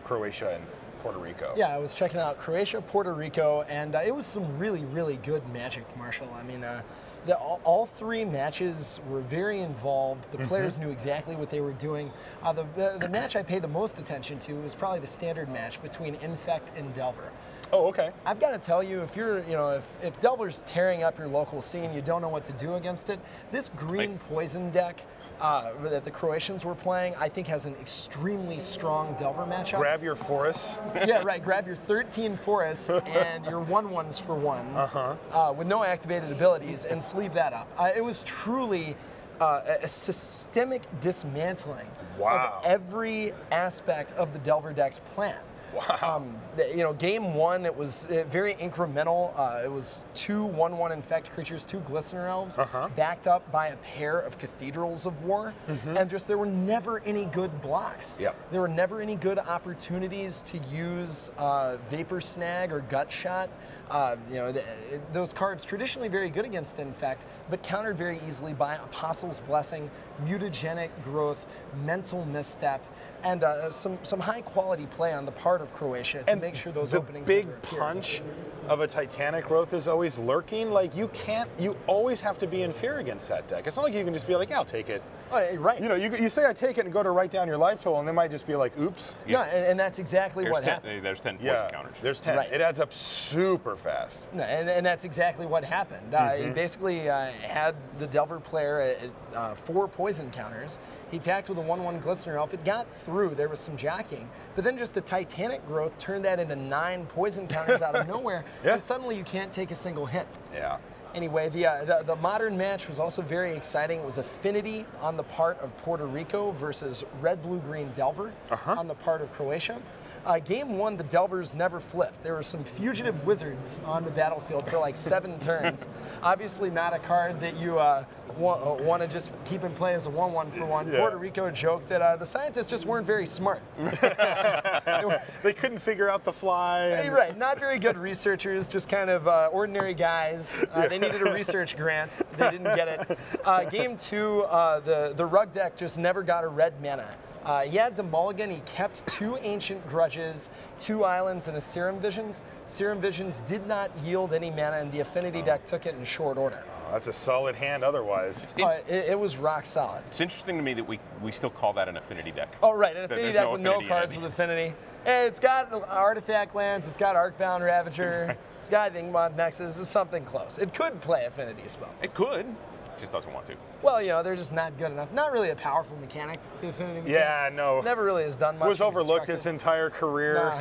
Croatia and Puerto Rico? Yeah, I was checking out Croatia, Puerto Rico, and it was some really, really good magic, Marshall. I mean, all 3 matches were very involved. The players knew exactly what they were doing. The match I paid the most attention to was probably the standard match between Infect and Delver. Oh, okay. I've got to tell you, if you're, if Delver's tearing up your local scene, you don't know what to do against it. This green poison deck that the Croatians were playing, I think has an extremely strong Delver matchup. Grab your forests. Yeah, right. Grab your 13 forests and your 1/1s for 1 with no activated abilities and sleeve that up. It was truly a systemic dismantling of every aspect of the Delver deck's plan. Wow. Game 1, it was very incremental. It was 2 1/1 infect creatures, 2 Glistener Elves, backed up by a pair of Cathedrals of War, and just there were never any good blocks. Yep. There were never any good opportunities to use Vapor Snag or Gut Shot. Those cards traditionally very good against Infect, but countered very easily by Apostle's Blessing, Mutagenic Growth, Mental Misstep, and some high quality play on the part of Croatia to make sure those openings the big never appear. punch of a Titanic Growth is always lurking. Like you always have to be in fear against that deck. It's not like you can just be like, yeah, I'll take it. Oh, right. You say I take it and go to write down your life total, and they might just be like, oops. Yeah. No, and that's exactly what happened. There's 10 poison counters. There's 10. Right. It adds up super fast. No, and that's exactly what happened. He basically had the Delver player at 4 poison counters. He attacked with a 1/1 Glistener Elf. It got through. There was some jockeying. But then just a Titanic Growth turned that into 9 poison counters out of nowhere. And suddenly you can't take a single hit. Yeah. Anyway, the modern match was also very exciting. It was Affinity on the part of Puerto Rico versus Red, Blue, Green Delver on the part of Croatia. Game 1, the Delvers never flipped. There were some fugitive wizards on the battlefield for like 7 turns. Obviously not a card that you want to just keep in play as a 1/1 for 1. Puerto Rico joked that the scientists just weren't very smart. They couldn't figure out the fly. Right, not very good researchers, just kind of ordinary guys. They needed a research grant. They didn't get it. Game 2, the Rug deck just never got a red mana. He had to mulligan. He kept 2 Ancient Grudges, 2 Islands, and a Serum Visions. Serum Visions did not yield any mana, and the Affinity deck took it in short order. That's a solid hand otherwise. It was rock solid. It's interesting to me that we still call that an Affinity deck. Oh, right, an Affinity deck with no Affinity cards with Affinity. It's got Artifact Lands, it's got Arcbound Ravager, it's got Ingmont Nexus, it's something close. It could play Affinity spells. It could. Just doesn't want to. Well, they're just not good enough. Not really a powerful mechanic, the Affinity mechanic. Yeah, no. Never really has done much. Was overlooked its entire career.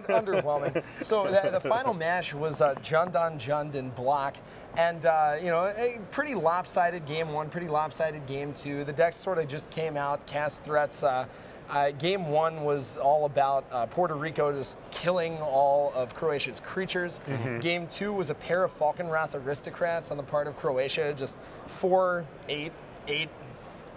Underwhelming. So the final match was Jund Jund in block. And, a pretty lopsided game 1, pretty lopsided game 2. The decks sort of just came out, cast threats. Game 1 was all about Puerto Rico just killing all of Croatia's creatures. Game 2 was a pair of Falkenrath Aristocrats on the part of Croatia, just 4-8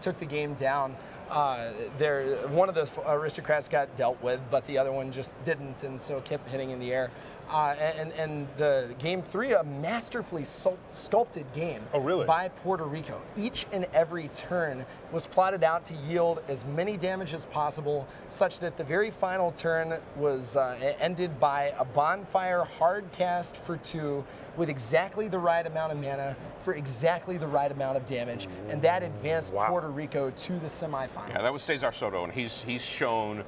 took the game down. One of the Aristocrats got dealt with, but the other one just didn't, and so kept hitting in the air. and the game 3, a masterfully sculpted game by Puerto Rico. Each and every turn was plotted out to yield as many damage as possible, such that the very final turn was ended by a bonfire hard cast for 2 with exactly the right amount of mana for exactly the right amount of damage, and that advanced Puerto Rico to the semifinals. Yeah, that was Cesar Soto, and he's shown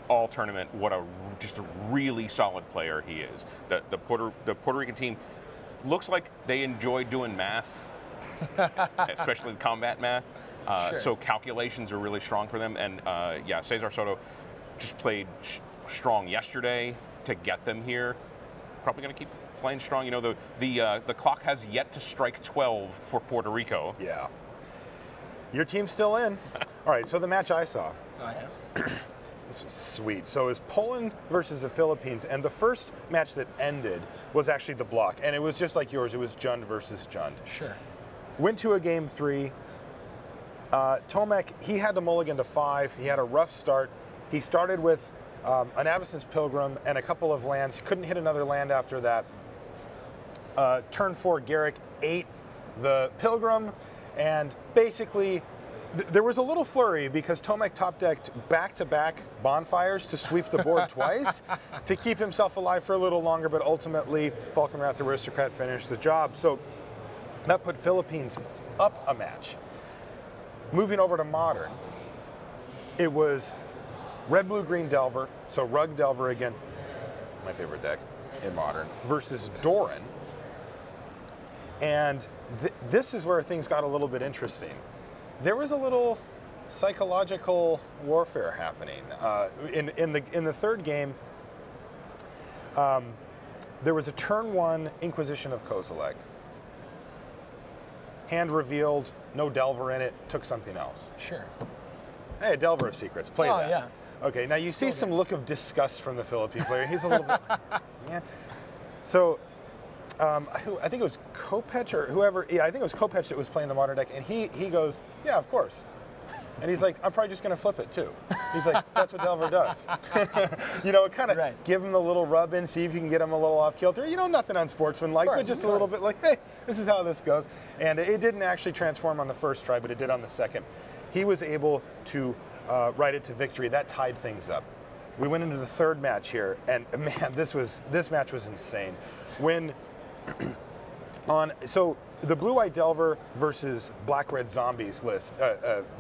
all tournament what just a really solid player he is. The Puerto Rican team looks like they enjoy doing math, especially combat math. So calculations are really strong for them. And yeah, Cesar Soto just played strong yesterday to get them here. Probably going to keep playing strong. You know, the clock has yet to strike 12 for Puerto Rico. Yeah. Your team's still in. All right, so the match I saw. Oh, yeah. This was sweet. So it was Poland versus the Philippines, and the first match that ended was actually the block, and it was just like yours. It was Jund versus Jund. Sure. Went to a game 3. Tomek, he had to mulligan to 5. He had a rough start. He started with an Avacyn's Pilgrim and a couple of lands. He couldn't hit another land after that. Turn 4, Garrick ate the Pilgrim, and basically there was a little flurry because Tomek top-decked back-to-back bonfires to sweep the board twice to keep himself alive for a little longer, but ultimately Falcon Wrath Aristocrat finished the job. So that put Philippines up a match. Moving over to Modern, it was Red, Blue, Green Delver, so Rug Delver again, my favorite deck in Modern, versus Doran. And this is where things got a little bit interesting. There was a little psychological warfare happening. In the third game, there was a turn 1 Inquisition of Kozilek. Hand revealed, no Delver in it, took something else. Sure. Hey, Delver of Secrets, play that. Yeah. Okay, now you see some look of disgust from the Philippine player. He's a little bit, man. So, I think it was Kopech or whoever. Yeah, I think it was Kopech that was playing the Modern deck, and he goes, yeah, of course. And he's like, I'm probably just going to flip it too. He's like, that's what Delver does. You know, kind of give him a little rub in, see if you can get him a little off kilter. You know, nothing unsportsmanlike, but just a little bit like, hey, this is how this goes. And it didn't actually transform on the first try, but it did on the second. He was able to ride it to victory. That tied things up. We went into the third match here, and man, this match was insane. When so the Blue-White Delver versus Black-Red Zombies list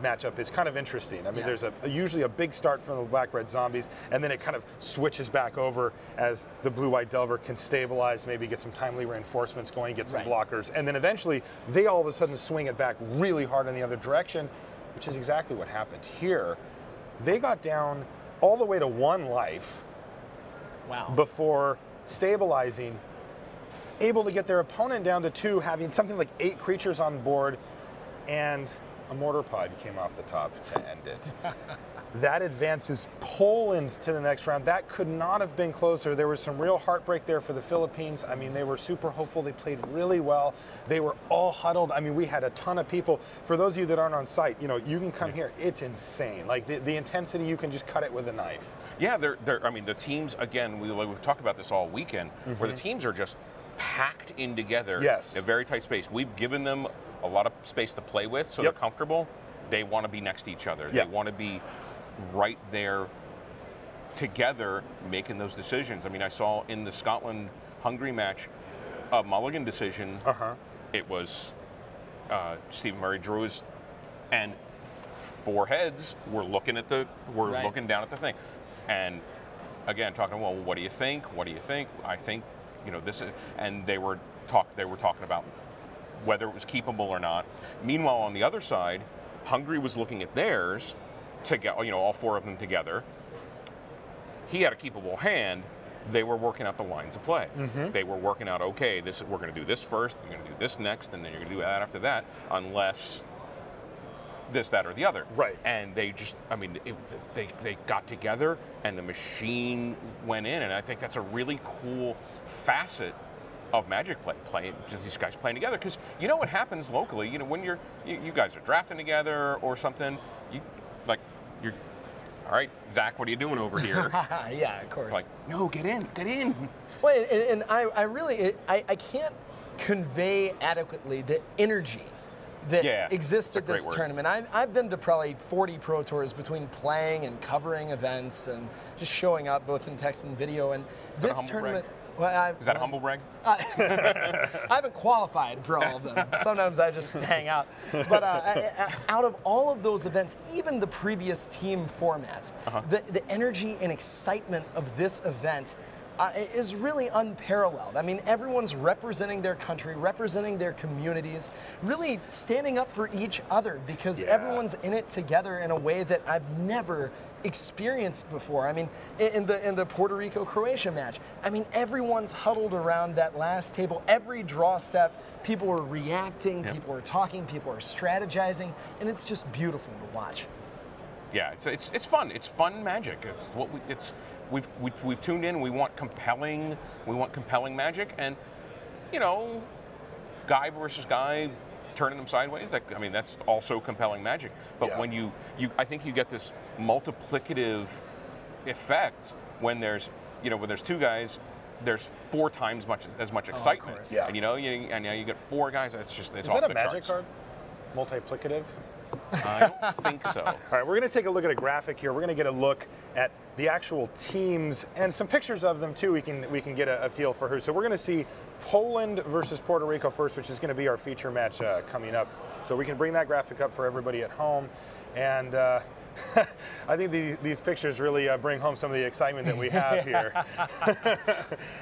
matchup is kind of interesting. I mean, there's usually a big start from the Black-Red Zombies, and then it kind of switches back over as the Blue-White Delver can stabilize, maybe get some timely reinforcements going, get some blockers, and then eventually they all of a sudden swing it back really hard in the other direction, which is exactly what happened here. They got down all the way to 1 life before stabilizing, able to get their opponent down to 2, having something like 8 creatures on board, and a Mortar Pod came off the top to end it. That advances Poland to the next round. That could not have been closer. There was some real heartbreak there for the Philippines. I mean, they were super hopeful. They played really well. They were all huddled. I mean, we had a ton of people. For those of you that aren't on site, you know, you can come here. It's insane. Like the intensity, you can just cut it with a knife. Yeah, I mean, the teams, again, we've talked about this all weekend, where the teams are just packed in together in a very tight space. We've given them a lot of space to play with, so they're comfortable. They want to be next to each other. They want to be right there together making those decisions. I mean, I saw in the Scotland-Hungary match a mulligan decision. It was Stephen Murray drew his, and 4 heads were looking at looking down at the thing. And again, talking, well, what do you think? What do you think? I think, you know, this is, and they were talking about whether it was keepable or not. Meanwhile, on the other side, Hungary was looking at theirs to get, you know, all 4 of them together. He had a keepable hand. They were working out the lines of play. They were working out, okay, we're going to do this first, we're going to do this next, and then you're going to do that after that, unless this, that, or the other. Right. And they just, I mean, they got together, and the machine went in, and I think that's a really cool facet of Magic play, these guys playing together, because you know what happens locally. You know, when you guys are drafting together or something, all right, Zach, what are you doing over here? Yeah, of course. It's like, no, get in, get in. Well, and I really, I can't convey adequately the energy that exists at this tournament. I've been to probably 40 Pro Tours between playing and covering events and just showing up both in text and video. And this tournament... Well, is that a humble brag? I haven't qualified for all of them. Sometimes I just hang out. But out of all of those events, even the previous team formats, the energy and excitement of this event is really unparalleled. I mean, everyone's representing their country, representing their communities, really standing up for each other because everyone's in it together in a way that I've never experienced before. I mean, in the Puerto Rico-Croatia match, I mean, everyone's huddled around that last table. Every draw step, people are reacting, people are talking, people are strategizing, and it's just beautiful to watch. Yeah, it's fun. It's fun magic. It's what we've tuned in. We want compelling magic, and you know, guy versus guy, turning them sideways. I mean, that's also compelling magic. But when you I think you get this multiplicative effect when there's two guys. There's 4 times as much excitement. Of course. And and now you get 4 guys. It's just it's Is off that the a magic charts. card? Multiplicative? I don't think so. All right, we're going to take a look at a graphic here. We're going to get a look at the actual teams and some pictures of them too. We can get a feel for who. So we're going to see Poland versus Puerto Rico first, which is going to be our feature match coming up. So we can bring that graphic up for everybody at home. And I think these pictures really bring home some of the excitement that we have here.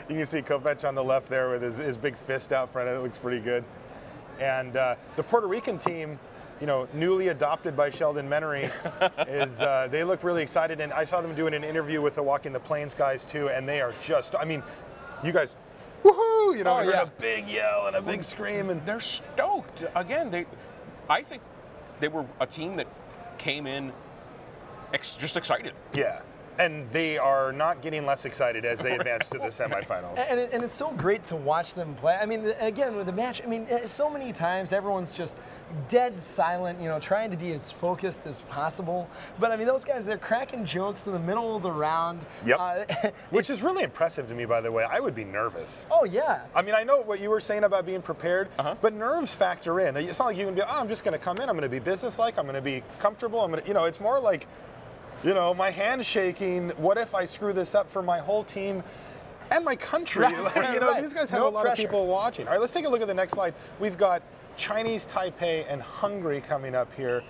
You can see Kopech on the left there with his big fist out front. It looks pretty good. And the Puerto Rican team, you know, newly adopted by Sheldon Menery, they look really excited. And I saw them doing an interview with the Walking the Plains guys too, and they are just, I mean, you guys, woohoo! You know, heard a big yell and a big scream, and they're stoked. Again, I think they were a team that came in just excited. Yeah. And they are not getting less excited as they advance to the semifinals. And it's so great to watch them play. I mean, again, with the match, I mean, so many times everyone's just dead silent, you know, trying to be as focused as possible. But I mean, those guys, they're cracking jokes in the middle of the round. Yep. Which is really impressive to me, by the way. I would be nervous. Oh, yeah. I mean, I know what you were saying about being prepared, but nerves factor in. It's not like you can be, I'm just going to come in, I'm going to be businesslike, I'm going to be comfortable, I'm going to, you know, it's more like, you know, my hand's shaking. What if I screw this up for my whole team and my country? Like, you know, these guys have a lot of people watching. All right, let's take a look at the next slide. We've got Chinese Taipei and Hungary coming up here.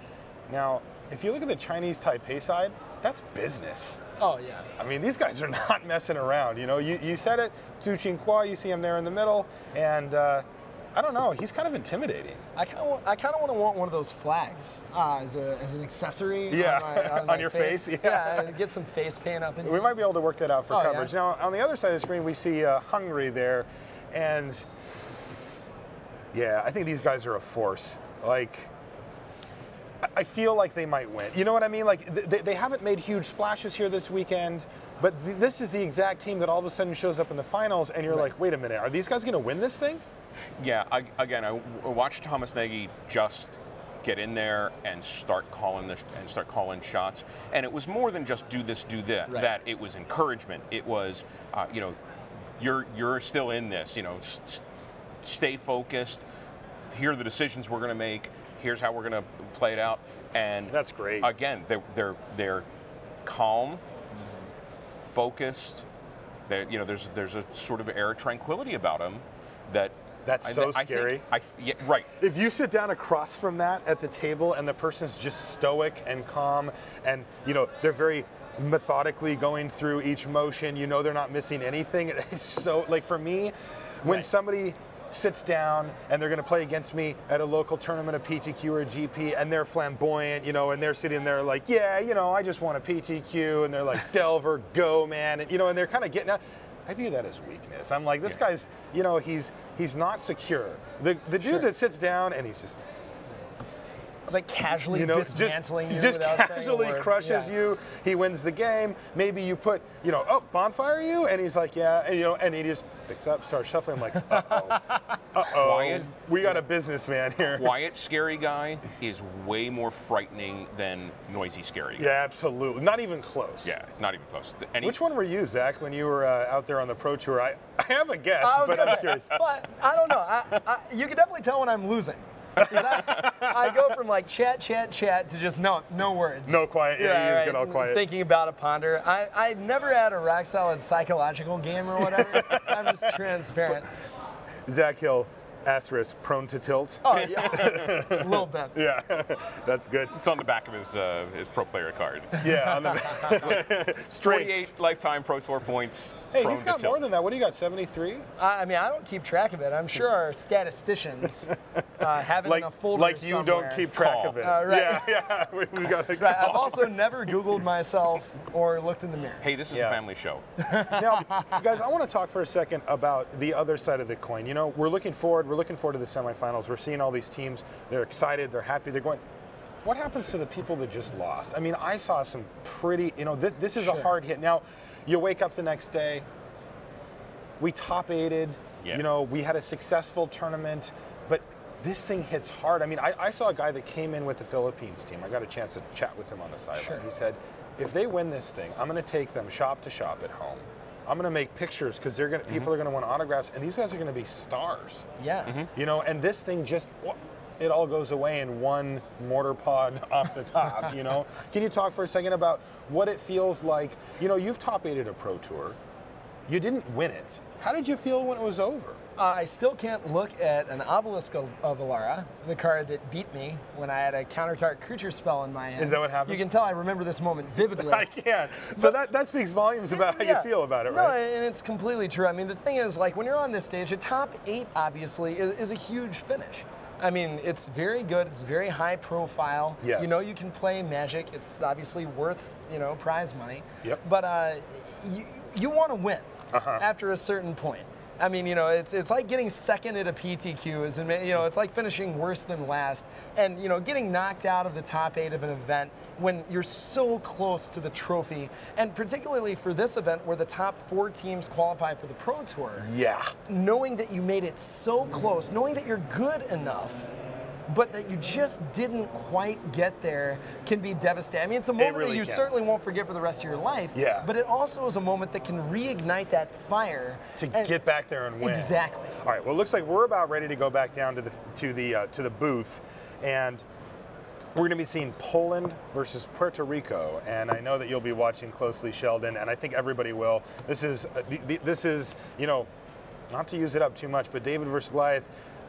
Now, if you look at the Chinese Taipei side, that's business. Oh, yeah. I mean, these guys are not messing around. You know, you said it, Zhu Qinghua, you see him there in the middle, and I don't know, he's kind of intimidating. I kind of want one of those flags as an accessory. On your face. Yeah, and get some face paint up. We might be able to work that out for coverage. Now, on the other side of the screen, we see Hungary there, and yeah, I think these guys are a force. Like, I feel like they might win. You know what I mean? Like, they haven't made huge splashes here this weekend, but this is the exact team that all of a sudden shows up in the finals, and you're like, wait a minute, are these guys going to win this thing? Yeah, again, I watched Thomas Nagy just get in there and start calling shots, and it was more than just do this, do that. Right. That it was encouragement. It was, you know, you're still in this. You know, stay focused. Here are the decisions we're going to make. Here's how we're going to play it out. And that's great. Again, they're calm, focused. You know, there's a sort of air of tranquility about them that. That's so scary. Yeah, right. If you sit down across from that at the table and the person's just stoic and calm and, you know, they're very methodically going through each motion, you know they're not missing anything. It's so, like for me, when somebody sits down and they're going to play against me at a local tournament, a PTQ or a GP, and they're flamboyant, you know, and they're sitting there like, yeah, you know, I just want a PTQ, and they're like, Delver, go, man, and, you know, and they're kind of getting out. I view that as weakness. I'm like, this guy's, you know, he's not secure. The dude that sits down and he's just, It's like casually dismantling you just without casually saying a word. crushes you. He wins the game. Maybe you put, oh, bonfire you, and he's like, yeah, and he just picks up, starts shuffling. I'm like, Quiet. We got a businessman here. Quiet, scary guy is way more frightening than noisy, scary guy. Yeah, absolutely. Not even close. Yeah, not even close. Which one were you, Zach, when you were out there on the Pro Tour? I have a guess, but I'm curious. But I don't know. You can definitely tell when I'm losing. I go from like chat to just no words. No quiet. Yeah, you just get all quiet. Thinking about a ponder. I never had a rock solid psychological game or whatever. I'm just transparent. Zach Hill, asterisk, prone to tilt. Oh yeah, a little bit. Yeah, that's good. It's on the back of his pro player card. Yeah, on the back. Straight. 48 lifetime Pro Tour points. Hey, he's got more than that. What do you got, 73? I mean, I don't keep track of it. I'm sure our statisticians have it in a folder Like you somewhere. don't keep track of it. Right. Yeah, we got to Right. I've also never Googled myself or looked in the mirror. Hey, this is a family show. Now, guys, I want to talk for a second about the other side of the coin. You know, we're looking forward to the semifinals. We're seeing all these teams. They're excited. They're happy. They're going. What happens to the people that just lost? I mean, I saw some pretty, this is a hard hit. Now, you wake up the next day, we top aided, we had a successful tournament, but this thing hits hard. I mean, I saw a guy that came in with the Philippines team. I got a chance to chat with him on the sideline. Sure. He said, if they win this thing, I'm going to take them shop to shop at home. I'm going to make pictures because people are going to want autographs, and these guys are going to be stars. Yeah. And this thing just, it all goes away in one mortar pod off the top, Can you talk for a second about what it feels like? You've top aided a Pro Tour. You didn't win it. How did you feel when it was over? I still can't look at an Obelisk of Alara, the card that beat me when I had a counter-target creature spell in my hand. Is that what happened? You can tell I remember this moment vividly. I can. So that speaks volumes about how you feel about it, right? No, and it's completely true. I mean, the thing is, like, when you're on this stage, a top 8, obviously, is a huge finish. I mean, it's very good. It's very high profile. Yes. You can play Magic. It's obviously worth, prize money. Yep. But you want to win after a certain point. I mean, it's like getting second at a PTQ, and it's like finishing worse than last, and getting knocked out of the top 8 of an event when you're so close to the trophy, and particularly for this event where the top 4 teams qualify for the Pro Tour. Yeah. Knowing that you made it so close, knowing that you're good enough, but that you just didn't quite get there can be devastating. I mean, it's a moment that you certainly won't forget for the rest of your life. Yeah. But it also is a moment that can reignite that fire to get back there and win. Exactly. All right. Well, it looks like we're about ready to go back down to the booth, and we're going to be seeing Poland versus Puerto Rico, and I know that you'll be watching closely, Sheldon, and I think everybody will. This is not to use it up too much, but David versus Goliath.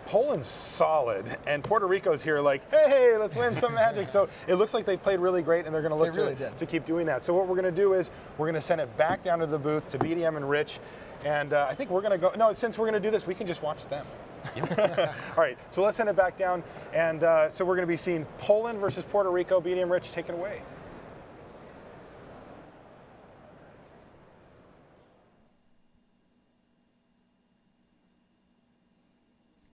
Poland's solid, and Puerto Rico's here like, hey, let's win some Magic. So it looks like they played really great, and they're going to look to keep doing that. So what we're going to do is we're going to send it back down to the booth to BDM and Rich, and I think we're going to go. No, since we're going to do this, we can just watch them. All right, so let's send it back down, and so we're going to be seeing Poland versus Puerto Rico. BDM Rich, take it away.